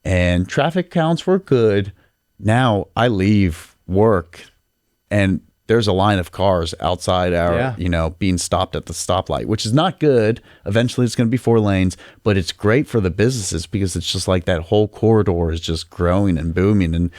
and traffic counts were good. Now I leave work and there's a line of cars outside our, Yeah. being stopped at the stoplight, which is not good. Eventually it's going to be 4 lanes, but it's great for the businesses because it's just like that whole corridor is just growing and booming. And,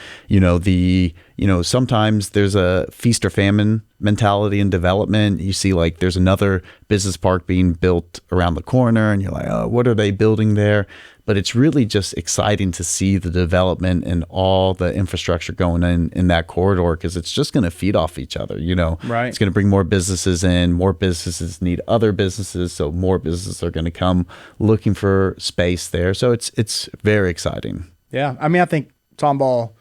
sometimes there's a feast or famine mentality in development. You see like there's another business park being built around the corner and you're like, oh, what are they building there? But it's really just exciting to see the development and all the infrastructure going in that corridor because it's just going to feed off each other, Right. It's going to bring more businesses in. More businesses need other businesses, so more businesses are going to come looking for space there. So it's very exciting. Yeah. I mean, I think Tomball,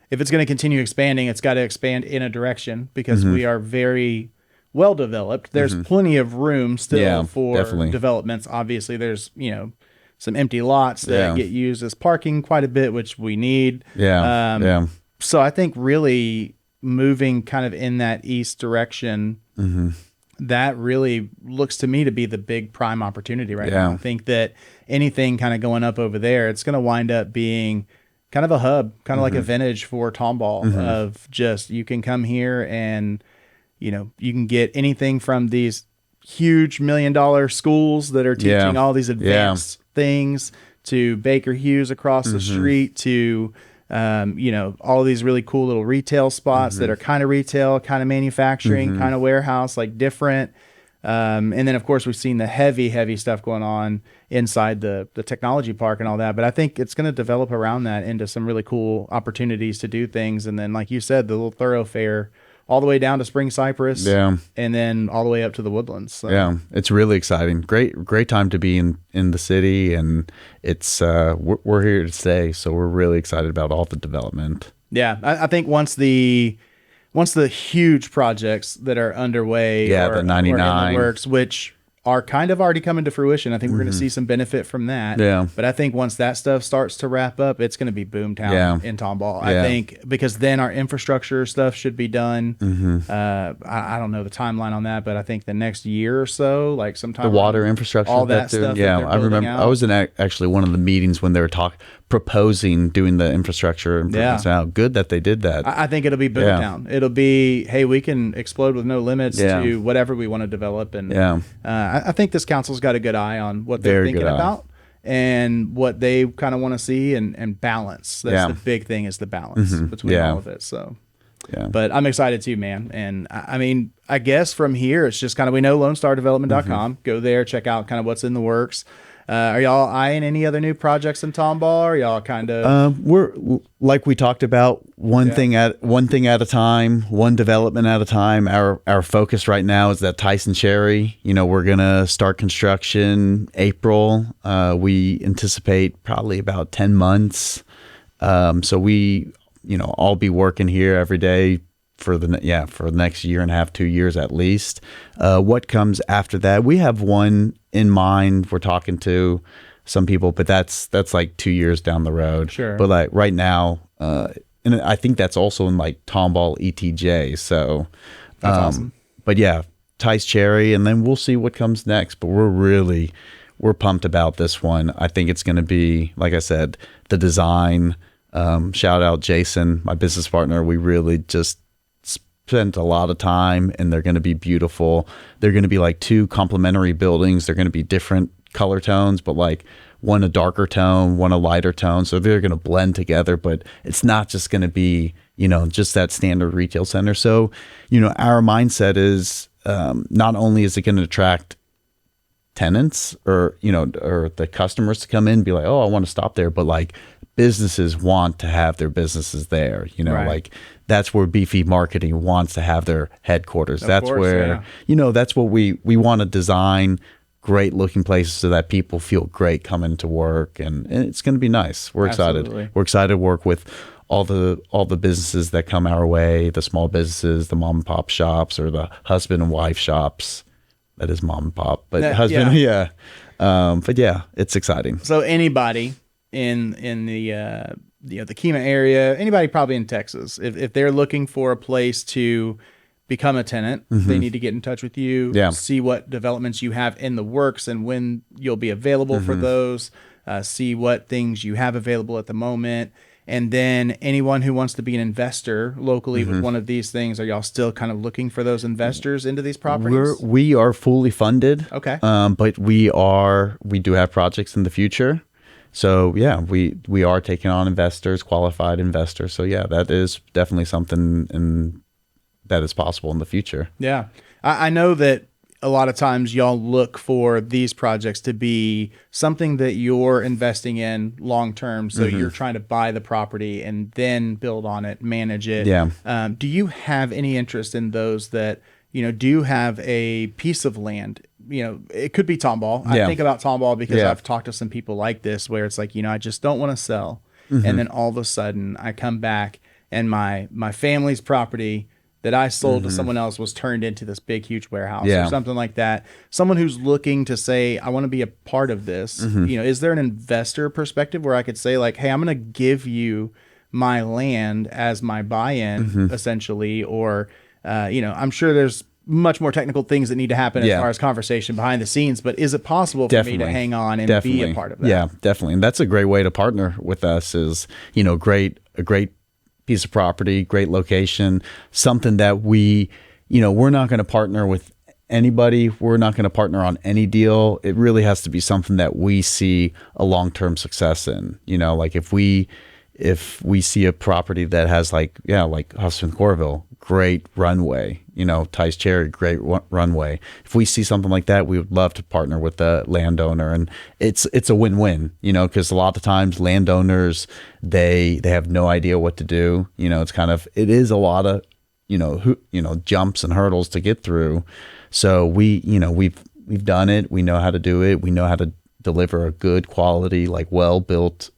if it's going to continue expanding, it's got to expand in a direction because we are very well developed. There's plenty of room still for definitely. developments. Obviously, there's, some empty lots that get used as parking quite a bit, which we need. Yeah. So I think really moving kind of in that east direction, that really looks to me to be the big prime opportunity right now. I think that anything kind of going up over there, it's going to wind up being kind of a hub, kind of like a vintage for Tomball of just, you can come here and, you can get anything from these huge $1 million schools that are teaching all these advanced things to Baker Hughes across the street to, all these really cool little retail spots that are kind of retail, kind of manufacturing, kind of warehouse, like different. And then of course we've seen the heavy stuff going on inside the technology park and all that, but I think it's going to develop around that into some really cool opportunities to do things. And then, like you said, the little thoroughfare all the way down to Spring Cypress, and then all the way up to the Woodlands. So. Yeah, it's really exciting. Great time to be in the city, and it's we're here to stay. So we're really excited about all the development. Yeah, I think once the huge projects that are underway, the 99 or in the works, which are kind of already coming to fruition. I think we're going to see some benefit from that. Yeah. But I think once that stuff starts to wrap up, it's going to be boomtown in Tomball. I think because then our infrastructure stuff should be done. I don't know the timeline on that, but I think the next year or so, like sometime. The water infrastructure. All that stuff. Yeah, I remember. I was in actually one of the meetings when they were proposing doing the infrastructure improvements. Now, good that they did that. I think it'll be boomtown. It'll be, hey, we can explode with no limits to whatever we want to develop. And I think this council's got a good eye on what they're thinking about and what they kind of want to see and balance. That's the big thing, is the balance between all of it. So, but I'm excited too, man. And I mean, I guess from here, it's just kind of, we know LoneStarDevelopment.com. Go there, check out kind of what's in the works. Are y'all eyeing any other new projects in Tomball? Are y'all kind of? We're, like we talked about, one thing at a time, one development at a time. Our focus right now is that Tyson Cherry. We're gonna start construction April. We anticipate probably about 10 months. So we, I'll be working here every day for the next year and a half, 2 years at least. What comes after that? We have one in mind. We're talking to some people, but that's like 2 years down the road. Sure. But like right now, and I think that's also in like Tomball ETJ. So that's awesome. But yeah, Tice Cherry, and then we'll see what comes next. But we're pumped about this one. I think it's going to be, like I said, the design. Shout out Jason, my business partner. We really just spent a lot of time, and they're going to be beautiful. They're going to be like two complementary buildings. They're going to be different color tones, but like one a darker tone, one a lighter tone. So they're going to blend together, but it's not just going to be, just that standard retail center. So, our mindset is not only is it going to attract tenants or the customers to come in and be like, oh, I want to stop there, but like businesses want to have their businesses there, like that's where Beefy Marketing wants to have their headquarters. That's where that's what we want to design great looking places so that people feel great coming to work, and it's going to be nice. We're excited. We're excited to work with all the businesses that come our way, the small businesses, the mom and pop shops, or the husband and wife shops. That is mom and pop, but husband, but it's exciting. So anybody in the the Kemah area, anybody probably in Texas, if they're looking for a place to become a tenant, they need to get in touch with you, see what developments you have in the works and when you'll be available for those, see what things you have available at the moment. And then anyone who wants to be an investor locally with one of these things, are y'all still kind of looking for those investors into these properties? We are fully funded. Okay. But we do have projects in the future. So yeah, we are taking on investors, qualified investors. So yeah, that is definitely something that is possible in the future. Yeah. I know that a lot of times y'all look for these projects to be something that you're investing in long term. So you're trying to buy the property and then build on it, manage it. Yeah. Do you have any interest in those that, do have a piece of land? It could be Tomball. I think about Tomball because I've talked to some people like this where it's like, I just don't want to sell. And then all of a sudden I come back and my family's property that I sold to someone else was turned into this big, huge warehouse or something like that. Someone who's looking to say, I want to be a part of this. Is there an investor perspective where I could say like, hey, I'm going to give you my land as my buy-in essentially, or, I'm sure there's much more technical things that need to happen as far as conversation behind the scenes, but is it possible for me to hang on and be a part of that? Yeah, definitely. And that's a great way to partner with us is, a great piece of property, great location, something that we're not going to partner with anybody. We're not going to partner on any deal. It really has to be something that we see a long-term success in. Like if we see a property that has like Huffman Corville, great runway, Tice Cherry, great runway. If we see something like that, we would love to partner with the landowner, and it's a win-win, because a lot of times landowners, they have no idea what to do. It is a lot of, jumps and hurdles to get through. So we've done it. We know how to do it. We know how to deliver a good quality, like well-built,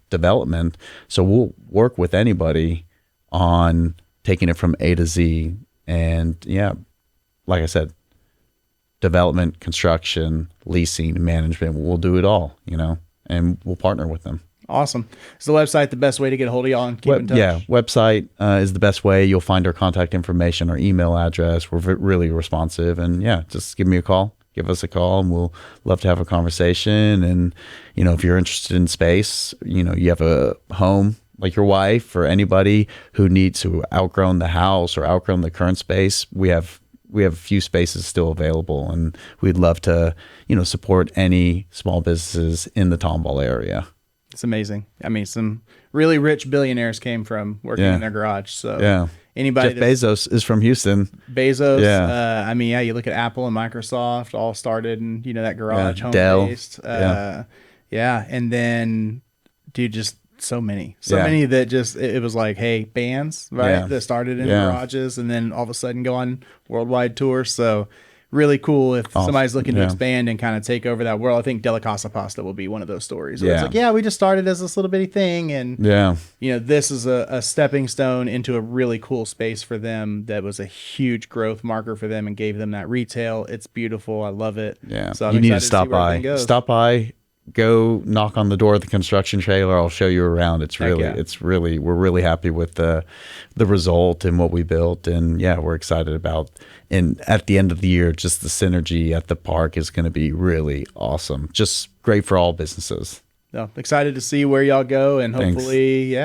development. So we'll work with anybody on taking it from A to Z. And like I said, development, construction, leasing, management, we'll do it all, and we'll partner with them. Awesome. Is the website the best way to get a hold of y'all and keep in touch? Yeah, website is the best way. You'll find our contact information, our email address. We're really responsive, and just give me a call. Give us a call, and we'll love to have a conversation. And, if you're interested in space, you have a home like your wife or anybody who needs to outgrown the house or outgrown the current space, we have a few spaces still available, and we'd love to, support any small businesses in the Tomball area. It's amazing. I mean, some really rich billionaires came from working in their garage. So anybody, Jeff Bezos is from Houston. Bezos. Yeah. You look at Apple and Microsoft, all started in that garage, home Dell. based. And then, dude, just so many that just it was like, hey, bands, right? That started in garages and then all of a sudden go on worldwide tours. So really cool if somebody's looking to expand and kind of take over that world. I think Della Casa Pasta will be one of those stories where it's like, we just started as this little bitty thing, and this is a stepping stone into a really cool space for them that was a huge growth marker for them and gave them that retail. It's beautiful. I love it. So you need to stop by. Go knock on the door of the construction trailer. I'll show you around. We're really happy with the result and what we built, and we're excited about. And at the end of the year, just the synergy at the park is going to be really awesome. Just great for all businesses. So excited to see where y'all go, and hopefully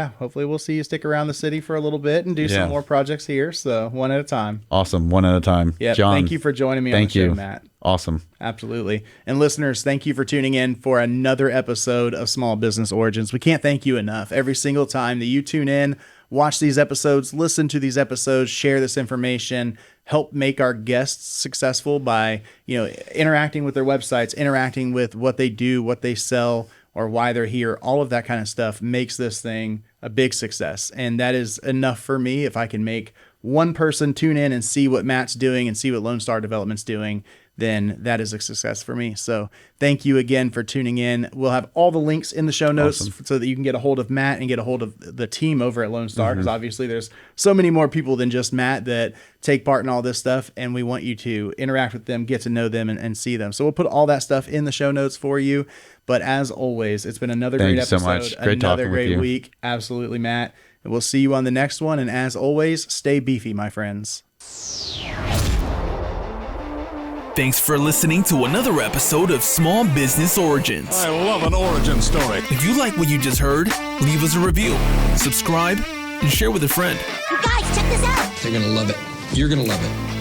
we'll see you stick around the city for a little bit and do some more projects here. So one at a time. Awesome. One at a time. Yeah. John, thank you for joining me on the show, Matt. Awesome. Absolutely. And listeners, thank you for tuning in for another episode of Small Business Origins. We can't thank you enough. Every single time that you tune in, watch these episodes, listen to these episodes, share this information, help make our guests successful by, interacting with their websites, interacting with what they do, what they sell, or why they're here. All of that kind of stuff makes this thing a big success. And that is enough for me. If I can make one person tune in and see what Matt's doing and see what Lone Star Development's doing, then that is a success for me. So thank you again for tuning in. We'll have all the links in the show notes so that you can get a hold of Matt and get a hold of the team over at Lone Star, because obviously there's so many more people than just Matt that take part in all this stuff, and we want you to interact with them, get to know them, and see them. So we'll put all that stuff in the show notes for you. But as always, it's been another great episode. Thanks so much. Great another talking great with you. week. Absolutely, Matt. And we'll see you on the next one. And as always, stay beefy, my friends. Thanks for listening to another episode of Small Business Origins. I love an origin story. If you like what you just heard, leave us a review, subscribe, and share with a friend. You guys, check this out. They're going to love it. You're going to love it.